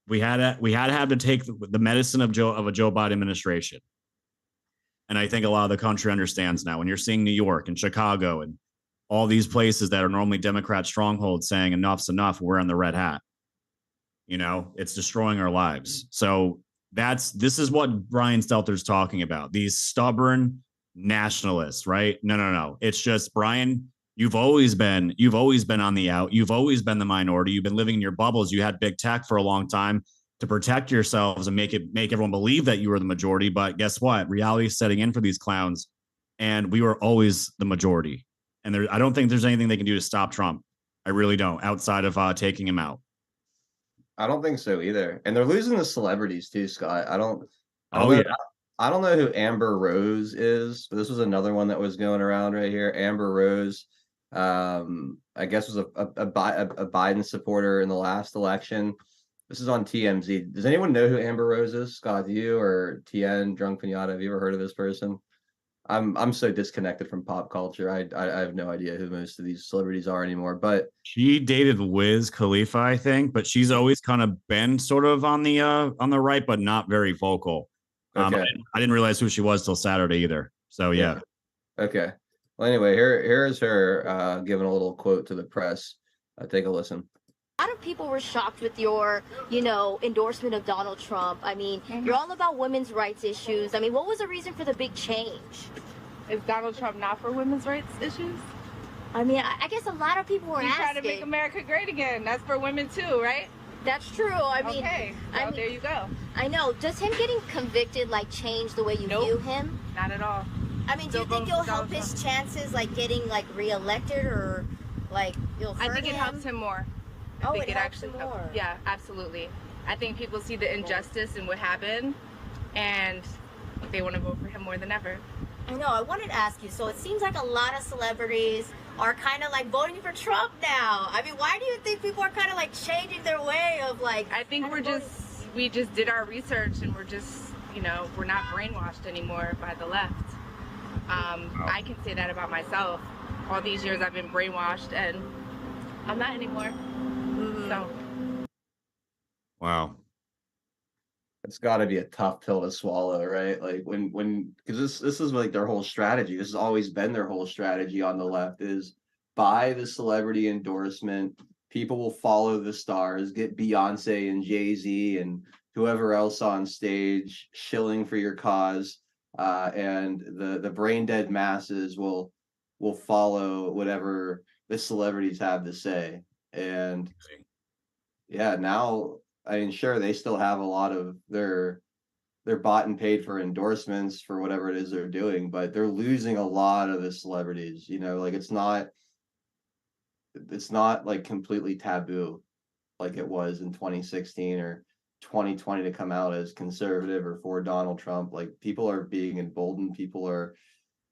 We had to have to take the medicine of a Joe Biden administration. And I think a lot of the country understands now. When you're seeing New York and Chicago and all these places that are normally Democrat strongholds saying enough's enough, we're in the red hat. It's destroying our lives. So this is what Brian Stelter's talking about. These stubborn nationalists, right? No. It's just, Brian, you've always been on the out. You've always been the minority. You've been living in your bubbles. You had big tech for a long time to protect yourselves and make everyone believe that you were the majority. But guess what? Reality is setting in for these clowns, and we were always the majority. And I don't think there's anything they can do to stop Trump. I really don't, outside of taking him out. I don't think so either. And they're losing the celebrities too, Scott. I don't know who Amber Rose is, but this was another one that was going around right here. Amber Rose, I guess was a Biden supporter in the last election. This is on TMZ. Does anyone know who Amber Rose is? Scott, do you or TN Drunk Pinata? Have you ever heard of this person? I'm so disconnected from pop culture. I have no idea who most of these celebrities are anymore. But she dated Wiz Khalifa, I think, but she's always kind of been sort of on the right, but not very vocal. Okay. I didn't realize who she was till Saturday either. So yeah. Okay. Well, anyway, here's her giving a little quote to the press. Take a listen. A lot of people were shocked with your, endorsement of Donald Trump. I mean, you're all about women's rights issues. I mean, what was the reason for the big change? Is Donald Trump not for women's rights issues? I mean, I guess a lot of people were asking. He's trying to make America great again. That's for women too, right? That's true. I mean, okay. Well, there you go. I know. Does him getting convicted change the way you view him? Not at all. I mean, do you think it'll help his chances getting reelected or you'll hurt him? I think it helps him more. I think it helps him more. Yeah, absolutely. I think people see the injustice and what happened, and they want to vote for him more than ever. I know. I wanted to ask you. So it seems like a lot of celebrities are kind of voting for Trump now. I mean, why do you think people are kind of changing their way of I think we just did our research and we're just we're not brainwashed anymore by the left. I can say that about myself. All these years I've been brainwashed and I'm not anymore. So. Wow. It's got to be a tough pill to swallow, right? Because this is their whole strategy. This has always been their whole strategy on the left is buy the celebrity endorsement. People will follow the stars, get Beyonce and Jay-Z and whoever else on stage shilling for your cause. And the brain dead masses will follow whatever the celebrities have to say. And yeah, now I mean, sure, they still have a lot of their bought and paid for endorsements for whatever it is they're doing, but they're losing a lot of the celebrities. It's not it's not like completely taboo like it was in 2016 or 2020 to come out as conservative or for Donald Trump. Like people are being emboldened. People are.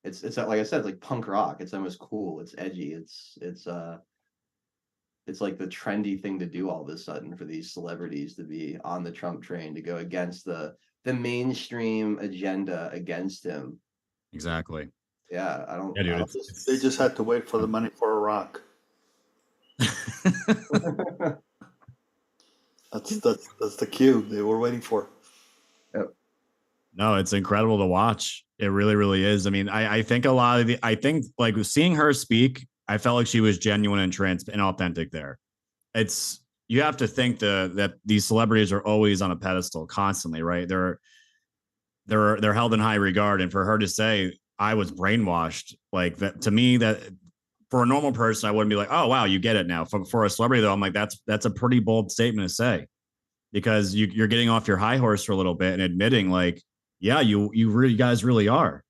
It's like I said, it's like punk rock. It's almost cool. It's edgy. It's like the trendy thing to do all of a sudden for these celebrities to be on the Trump train, to go against the mainstream agenda against him. Exactly. Yeah, Yeah, dude. They just had to wait for the money for Iraq. That's the cue they were waiting for. Yep. No, it's incredible to watch. It really, really is. I mean, I think a lot of I think like seeing her speak, I felt like she was genuine and authentic there. You have to think that these celebrities are always on a pedestal constantly, right? They're held in high regard. And for her to say, I was brainwashed, like that, to me, that for a normal person, I wouldn't be like, oh, wow, you get it now. For a celebrity, though, I'm like, that's a pretty bold statement to say, because you're getting off your high horse for a little bit and admitting, like, yeah, you guys really are.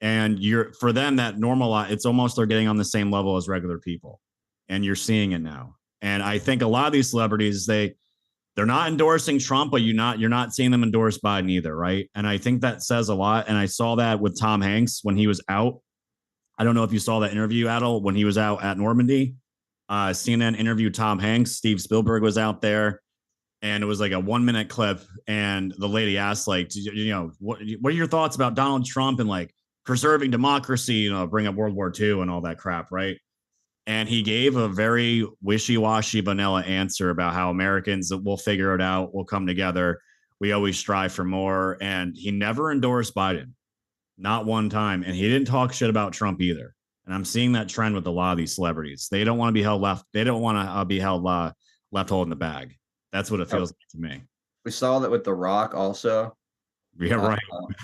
And for them, that normal, it's almost they're getting on the same level as regular people. And you're seeing it now. And I think a lot of these celebrities, they're not endorsing Trump, but you're not seeing them endorse Biden either, right? And I think that says a lot. And I saw that with Tom Hanks when he was out. I don't know if you saw that interview, Adel, when he was out at Normandy. CNN interviewed Tom Hanks. Steve Spielberg was out there, and it was like a 1-minute clip. And the lady asked, like, what are your thoughts about Donald Trump and like preserving democracy? Bring up World War II and all that crap, right? And he gave a very wishy-washy, vanilla answer about how Americans will figure it out. We'll come together. We always strive for more. And he never endorsed Biden, not one time. And he didn't talk shit about Trump either. And I'm seeing that trend with a lot of these celebrities. They don't want to be held left. They don't want to be held left holding the bag. That's what it feels like to me. We saw that with The Rock also. Yeah, right.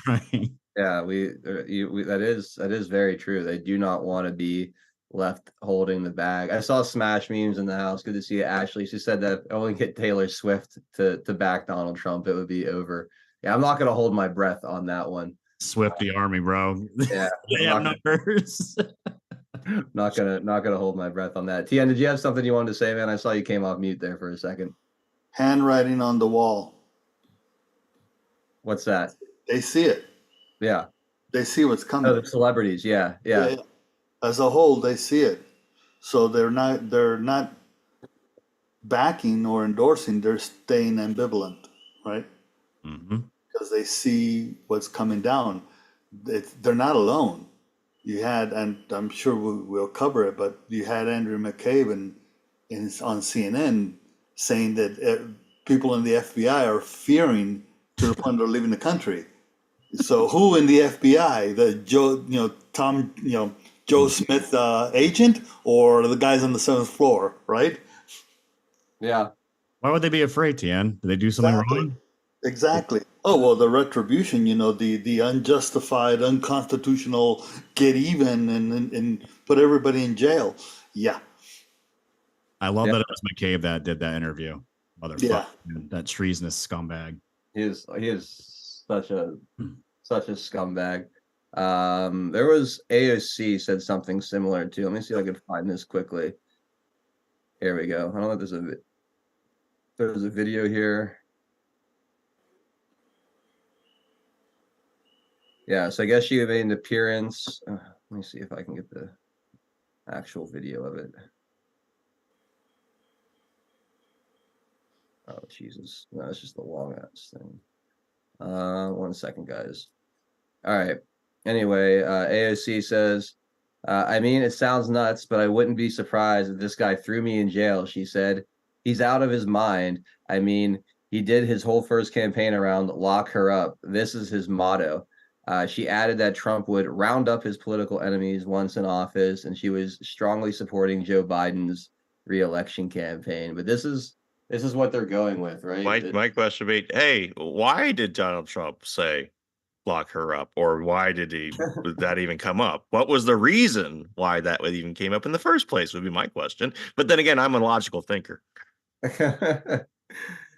Right. Yeah, that is very true. They do not want to be left holding the bag. I saw Smash memes in the house. Good to see Ashley. She said that only get Taylor Swift to back Donald Trump, it would be over. Yeah, I'm not gonna hold my breath on that one. Swift the army, bro. Yeah, they have numbers. not gonna hold my breath on that. Tien, did you have something you wanted to say, man? I saw you came off mute there for a second. Handwriting on the wall. What's that? They see it. Yeah. They see what's coming. Oh, the celebrities, yeah. As a whole, they see it. So they're not backing or endorsing, they're staying ambivalent, right? Mm-hmm. Because they see what's coming down. They're not alone. You had, and I'm sure we'll cover it, but you had Andrew McCabe on CNN saying that people in the FBI are fearing to the point they're leaving the country. So who in the FBI? The Joe Smith agent, or the guys on the 7th floor, right? Yeah. Why would they be afraid, Tien? Did they do something wrong? Exactly. Oh, well, the retribution, the unjustified, unconstitutional, get even and put everybody in jail. Yeah. I love that it was McCabe that did that interview. Motherfucker. Yeah. That treasonous scumbag. He is such a scumbag. There was AOC said something similar too. Let me see if I can find this quickly. Here we go. I don't know if there's a video here. Yeah, so I guess she made an appearance. Let me see if I can get the actual video of it. Oh, Jesus. No, it's just the long ass thing. 1 second, guys. All right. Anyway, AOC says, I mean, it sounds nuts, but I wouldn't be surprised if this guy threw me in jail, she said. He's out of his mind. I mean, he did his whole first campaign around lock her up. This is his motto. She added that Trump would round up his political enemies once in office, and she was strongly supporting Joe Biden's re-election campaign. But this is what they're going with, right? My question would be, hey, why did Donald Trump say lock her up? Or why did that even come up? What was the reason why that even came up in the first place would be my question. But then again, I'm a logical thinker.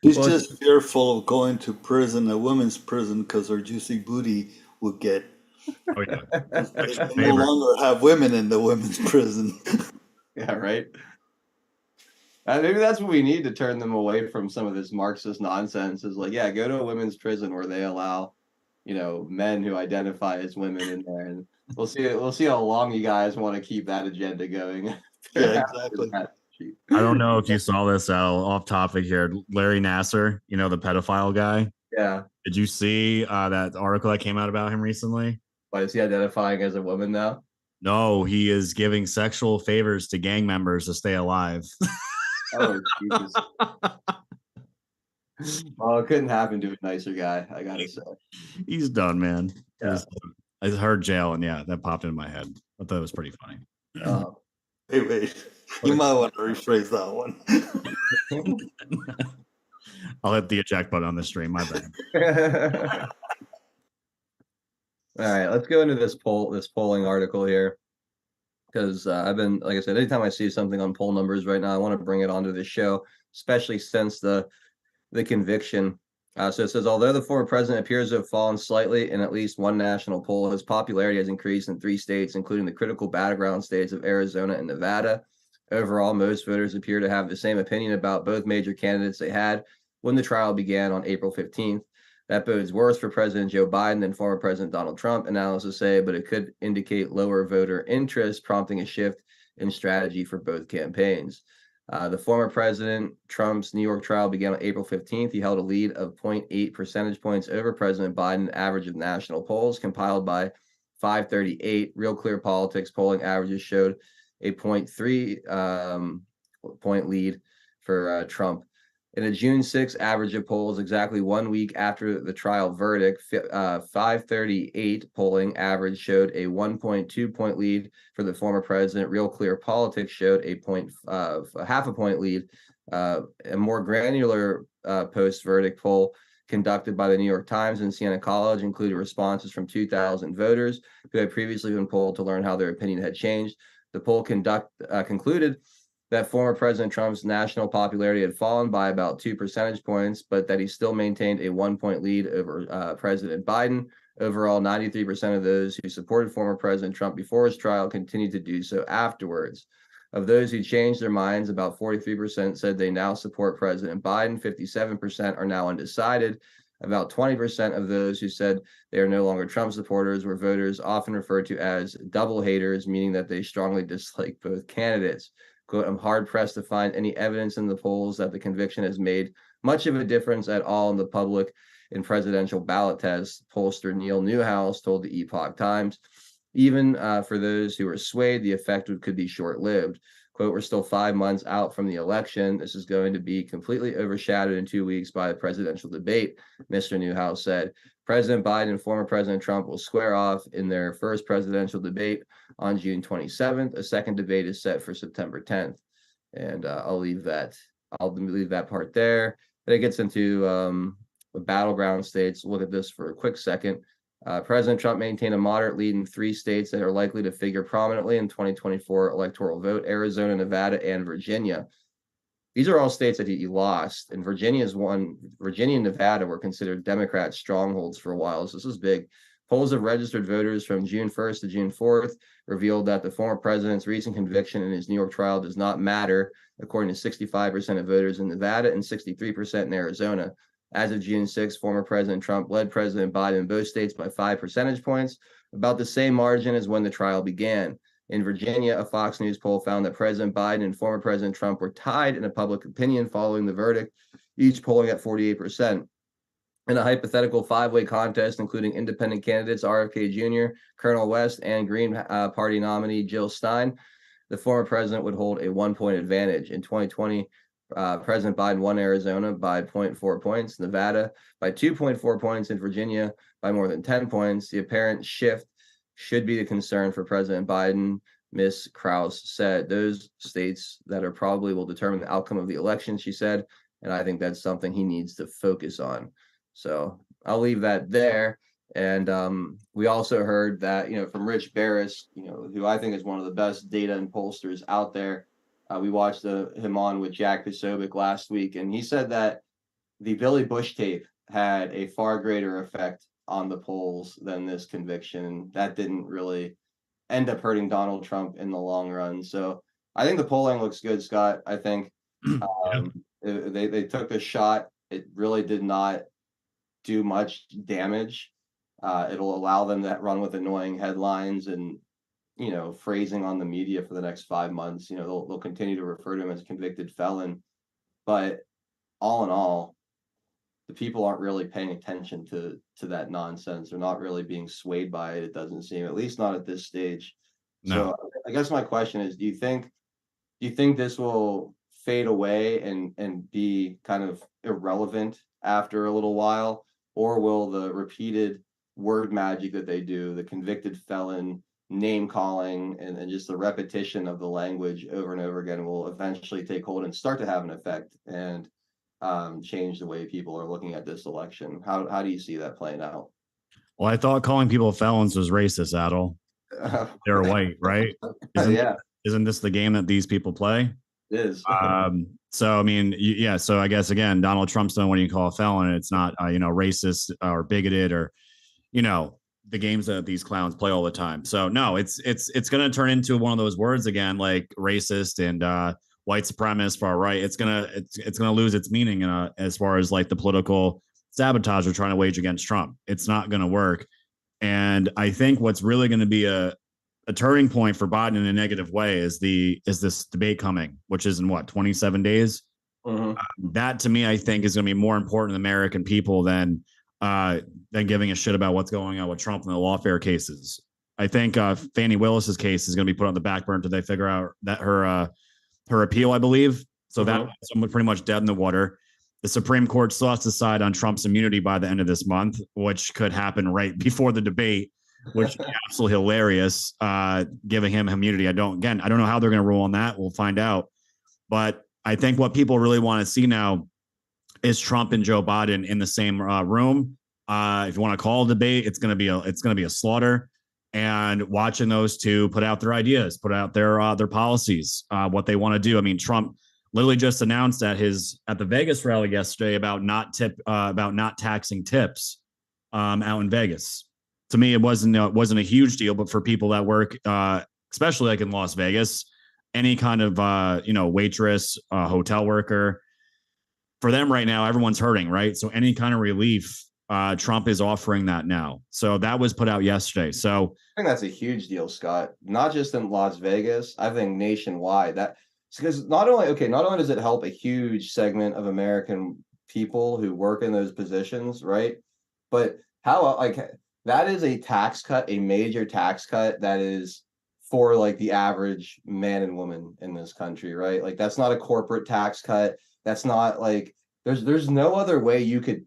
He's just fearful of going to prison, a women's prison, because her juicy booty would get. Oh, yeah. They no longer have women in the women's prison. Yeah, right. Maybe that's what we need to turn them away from some of this Marxist nonsense. Is like, yeah, go to a women's prison where they allow, men who identify as women in there, and we'll see. We'll see how long you guys want to keep that agenda going. Yeah, After exactly. that. I don't know if you saw this off topic here. Larry Nasser, the pedophile guy. Yeah, Did you see that article that came out about him recently? but is he identifying as a woman now? No, he is giving sexual favors to gang members to stay alive. Oh, Jesus. Well, it couldn't happen to a nicer guy, I gotta say. He's done, man. Yeah. I heard jail, and yeah, that popped in my head. I thought it was pretty funny. Wait. You might want to rephrase that one. I'll hit the eject button on the stream. My bad. All right, let's go into this polling article here, because I've been, like I said, anytime I see something on poll numbers right now, I want to bring it onto the show, especially since the conviction. So it says, although the former president appears to have fallen slightly in at least one national poll, his popularity has increased in 3 states, including the critical battleground states of Arizona and Nevada. Overall, most voters appear to have the same opinion about both major candidates they had when the trial began on April 15th. That bodes worse for President Joe Biden than former President Donald Trump, analysts say, but it could indicate lower voter interest, prompting a shift in strategy for both campaigns. The former President Trump's New York trial began on April 15th. He held a lead of 0.8 percentage points over President Biden, average of national polls compiled by 538. Real Clear Politics polling averages showed a 0.3 point lead for Trump. In a June 6 average of polls, exactly 1 week after the trial verdict, 538 polling average showed a 1.2 point lead for the former president. Real Clear Politics showed a half a point lead. A more granular post-verdict poll conducted by the New York Times and Siena College included responses from 2,000 voters who had previously been polled to learn how their opinion had changed. The poll concluded that former President Trump's national popularity had fallen by about 2 percentage points, but that he still maintained a 1-point lead over President Biden. Overall, 93% of those who supported former President Trump before his trial continued to do so afterwards. Of those who changed their minds, about 43% said they now support President Biden. 57% are now undecided. About 20% of those who said they are no longer Trump supporters were voters often referred to as double haters, meaning that they strongly dislike both candidates. Quote, I'm hard pressed to find any evidence in the polls that the conviction has made much of a difference at all in the public and presidential ballot tests, pollster Neil Newhouse told the Epoch Times. Even for those who are swayed, the effect could be short-lived. Quote, we're still 5 months out from the election. This is going to be completely overshadowed in 2 weeks by the presidential debate, Mr. Newhouse said. President Biden and former President Trump will square off in their first presidential debate on June 27th. A second debate is set for September 10th. And I'll leave that part there. But it gets into the battleground states. Look at this for a quick second. President Trump maintained a moderate lead in 3 states that are likely to figure prominently in 2024 electoral vote: Arizona, Nevada, and Virginia. These are all states that he lost, and Virginia's one. Virginia and Nevada were considered Democrat strongholds for a while, so this is big. Polls of registered voters from June 1st to June 4th revealed that the former president's recent conviction in his New York trial does not matter, according to 65% of voters in Nevada and 63% in Arizona. As of June 6th, former President Trump led President Biden in both states by 5 percentage points, about the same margin as when the trial began. In Virginia, a Fox News poll found that President Biden and former President Trump were tied in a public opinion following the verdict, each polling at 48%. In a hypothetical 5-way contest, including independent candidates RFK Jr., Colonel West, and Green Party nominee Jill Stein, the former president would hold a 1-point advantage. In 2020, President Biden won Arizona by 0.4 points, Nevada by 2.4 points, and Virginia by more than 10 points. The apparent shift should be the concern for President Biden, Ms. Krause said. Those states that are probably will determine the outcome of the election, she said, and I think that's something he needs to focus on. So I'll leave that there. And we also heard that, from Rich Barris, who I think is one of the best data and pollsters out there. We watched him on with Jack Posobiec last week, and he said that the Billy Bush tape had a far greater effect on the polls than this conviction. That didn't really end up hurting Donald Trump in the long run. So I think the polling looks good, Scott. I think Yeah. they took the shot. It really did not do much damage. It'll allow them to run with annoying headlines and phrasing on the media for the next 5 months. They'll continue to refer to him as a convicted felon, but all in all, the people aren't really paying attention to that nonsense. They're not really being swayed by it. It doesn't seem, at least not at this stage. No. So I guess my question is, do you think this will fade away and be kind of irrelevant after a little while, or will the repeated word magic that they do, the convicted felon name calling and just the repetition of the language over and over again, will eventually take hold and start to have an effect and change the way people are looking at this election? How do you see that playing out? Well, I thought calling people felons was racist, Adel. They're white, right? Yeah, Isn't this the game that these people play? it is. So I mean, yeah. So I guess again, Donald Trump's done what you call a felon. It's not racist or bigoted or the games that these clowns play all the time. So no, it's going to turn into one of those words again, like racist and white supremacist, far right. It's gonna lose its meaning as far as like the political sabotage we're trying to wage against Trump. It's not going to work. And I think what's really going to be a turning point for Biden in a negative way is this debate coming, which is in 27 days. That to me, I think is going to be more important to the American people than giving a shit about what's going on with Trump and the lawfare cases. I think Fani Willis's case is going to be put on the back burner until they figure out that her appeal, I believe. So that's pretty much dead in the water. The Supreme Court still has to decide on Trump's immunity by the end of this month, which could happen right before the debate, which is absolutely hilarious, giving him immunity. I don't know how they're going to rule on that. We'll find out. But I think what people really want to see now is Trump and Joe Biden in the same room. If you want to call a debate, it's going to be a slaughter. And watching those two put out their ideas, put out their policies, what they want to do. I mean, Trump literally just announced at the Vegas rally yesterday about not taxing tips out in Vegas. To me, it wasn't a huge deal, but for people that work, especially like in Las Vegas, any kind of waitress, hotel worker, for them right now, everyone's hurting, right? So any kind of relief, Trump is offering that now. So that was put out yesterday. So I think that's a huge deal, Scott. Not just in Las Vegas, I think nationwide. That because not only does it help a huge segment of American people who work in those positions, right? But how that is a tax cut, a major tax cut that is for like the average man and woman in this country, right? Like that's not a corporate tax cut. That's not like there's no other way you could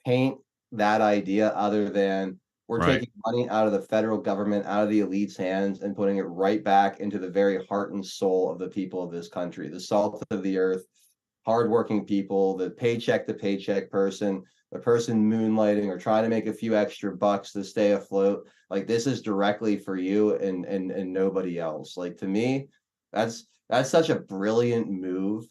paint that idea other than we're taking money out of the federal government, out of the elite's hands, and putting it right back into the very heart and soul of the people of this country, the salt of the earth, hardworking people, the paycheck to paycheck person, the person moonlighting or trying to make a few extra bucks to stay afloat. Like this is directly for you and nobody else. Like to me, that's such a brilliant move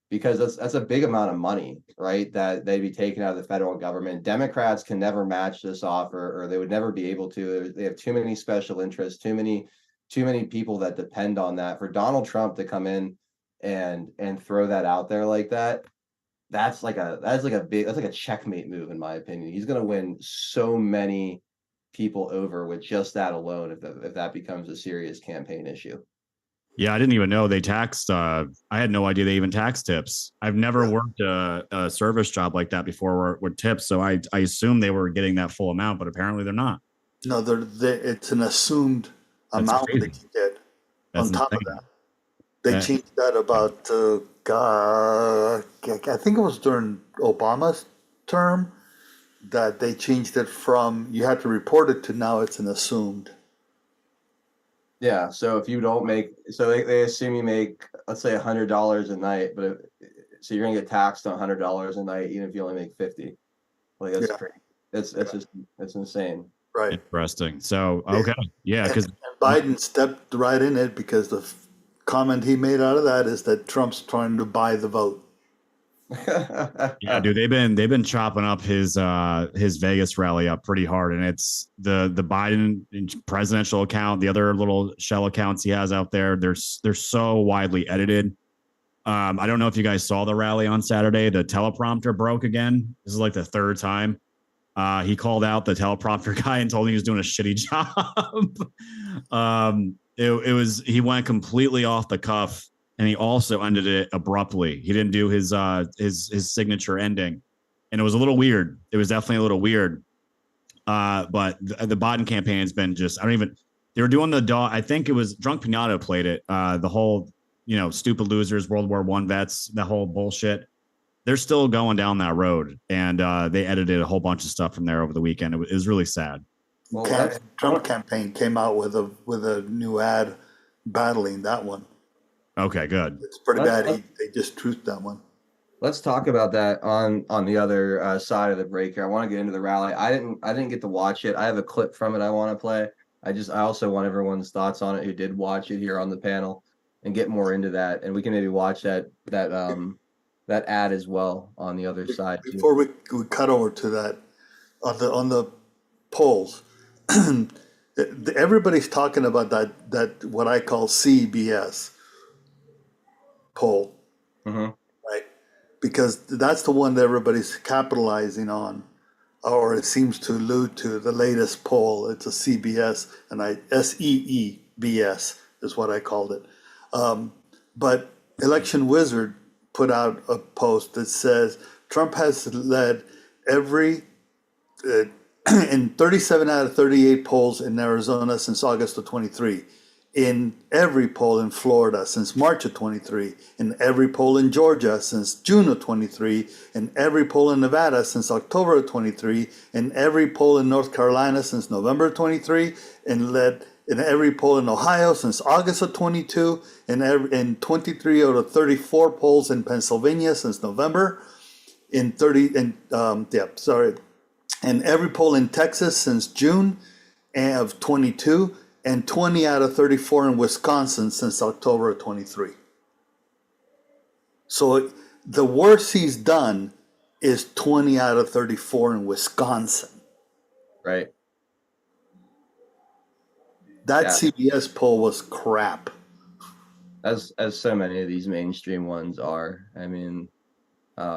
because that's a big amount of money, right? That they'd be taken out of the federal government. Democrats can never match this offer, or they would never be able to. They have too many special interests, too many people that depend on that. For Donald Trump to come in and throw that out there like that, that's like a checkmate move in my opinion. He's going to win so many people over with just that alone if that becomes a serious campaign issue. Yeah, I didn't even know they taxed. I had no idea they even taxed tips. I've never worked a service job like that before with tips, so I assume they were getting that full amount, but apparently they're not. No, it's an assumed amount that you get. That's on top insane. of that. They changed that about, I think it was during Obama's term that they changed it from you had to report it to now it's an assumed. Yeah, so if you don't make, so they assume you make, let's say $100 a night, but so you're gonna get taxed on $100 a night, even if you only make 50. Like that's crazy. It's insane. Right. Interesting. So okay, yeah, because Biden stepped right in it because the comment he made out of that is that Trump's trying to buy the vote. Yeah, dude, they've been chopping up his Vegas rally up pretty hard, and it's the Biden presidential account, the other little shell accounts he has out there. They're so widely edited. I don't know if you guys saw the rally on Saturday. The teleprompter broke again. This is like the third time. He called out the teleprompter guy and told him he was doing a shitty job. It was he went completely off the cuff, and he also ended it abruptly. He didn't do his signature ending, and it was a little weird. It was definitely a little weird. But the Biden campaign has been just, I don't even, they were doing the dog. I think it was Drunk Pinata played it. The whole, stupid losers, World War I vets, the whole bullshit. They're still going down that road, and they edited a whole bunch of stuff from there over the weekend. It was really sad. Well, Trump campaign came out with a new ad battling that one. Okay, good. It's pretty bad. They just truthed that one. Let's talk about that on the other side of the break here. I want to get into the rally. I didn't get to watch it. I have a clip from it I want to play. I also want everyone's thoughts on it who did watch it here on the panel and get more into that. And we can maybe watch that ad as well on the other side. Before we cut over to that, on the polls, everybody's talking about that what I call CBS poll, right? Because that's the one that everybody's capitalizing on, or it seems to allude to the latest poll. It's a CBS, and SEEBS is what I called it. But Election Wizard put out a post that says Trump has led in 37 out of 38 polls in Arizona since August of 23, in every poll in Florida since March of 23, in every poll in Georgia since June of 23, in every poll in Nevada since October of 23, in every poll in North Carolina since November of 23, and led in every poll in Ohio since August of 22, in 23 out of 34 polls in Pennsylvania since November, in every poll in Texas since June of 22, and 20 out of 34 in Wisconsin since October of 23. So the worst he's done is 20 out of 34 in Wisconsin. Right. That CBS poll was crap. As so many of these mainstream ones are. I mean,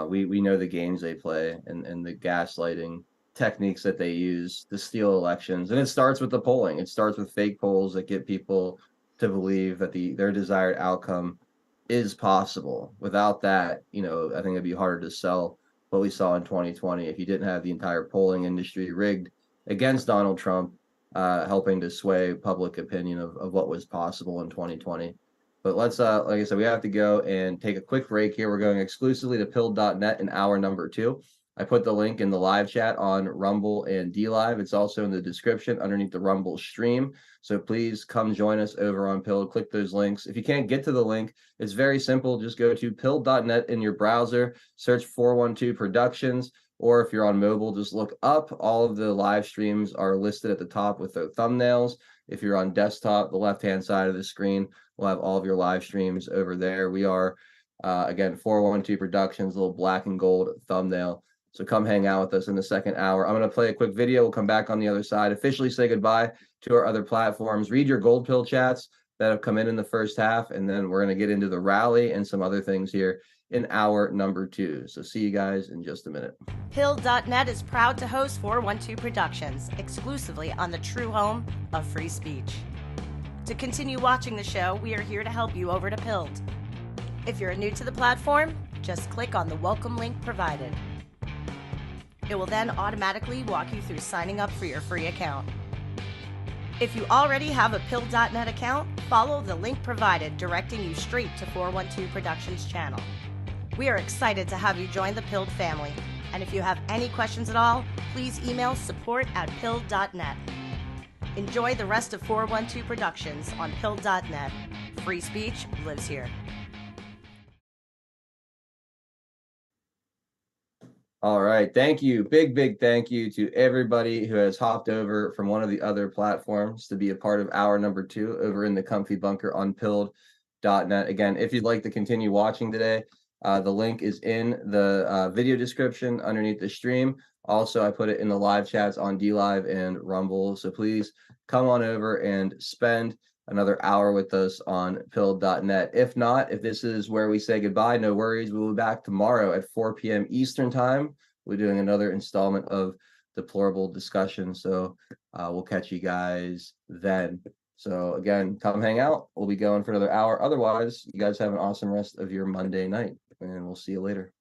we know the games they play and the gaslighting techniques that they use to steal elections. And it starts with the polling. It starts with fake polls that get people to believe that their desired outcome is possible. Without that, I think it'd be harder to sell what we saw in 2020 if you didn't have the entire polling industry rigged against Donald Trump, helping to sway public opinion of what was possible in 2020. But let's, like I said, we have to go and take a quick break here. We're going exclusively to pilled.net in hour number 2. I put the link in the live chat on Rumble and DLive. It's also in the description underneath the Rumble stream. So please come join us over on Pilled. Click those links. If you can't get to the link, it's very simple. Just go to pilled.net in your browser, search 412 Productions, or if you're on mobile, just look up. All of the live streams are listed at the top with their thumbnails. If you're on desktop, the left-hand side of the screen will have all of your live streams over there. We are, again, 412 Productions, little black and gold thumbnail. So come hang out with us in the second hour. I'm going to play a quick video. We'll come back on the other side, officially say goodbye to our other platforms. Read your gold pill chats that have come in the first half, and then we're going to get into the rally and some other things here in hour number 2. So see you guys in just a minute. Pilled.net is proud to host 412 Productions, exclusively on the true home of free speech. To continue watching the show, we are here to help you over to Pilled. If you're new to the platform, just click on the welcome link provided. It will then automatically walk you through signing up for your free account. If you already have a Pilled.net account, follow the link provided directing you straight to 412 Productions channel. We are excited to have you join the Pilled family, and if you have any questions at all, please email support@pilled.net. Enjoy the rest of 412 Productions on Pilled.net. Free speech lives here. All right. Thank you. Big thank you to everybody who has hopped over from one of the other platforms to be a part of hour number 2 over in the comfy bunker on pilled.net. Again, if you'd like to continue watching today, The link is in the video description underneath the stream. Also, I put it in the live chats on DLive and Rumble. So please come on over and spend another hour with us on pilled.net. If not, if this is where we say goodbye, no worries. We will be back tomorrow at 4 p.m. Eastern time. We're doing another installment of Deplorable discussion. So we'll catch you guys then. So again, come hang out. We'll be going for another hour. Otherwise, you guys have an awesome rest of your Monday night, and we'll see you later.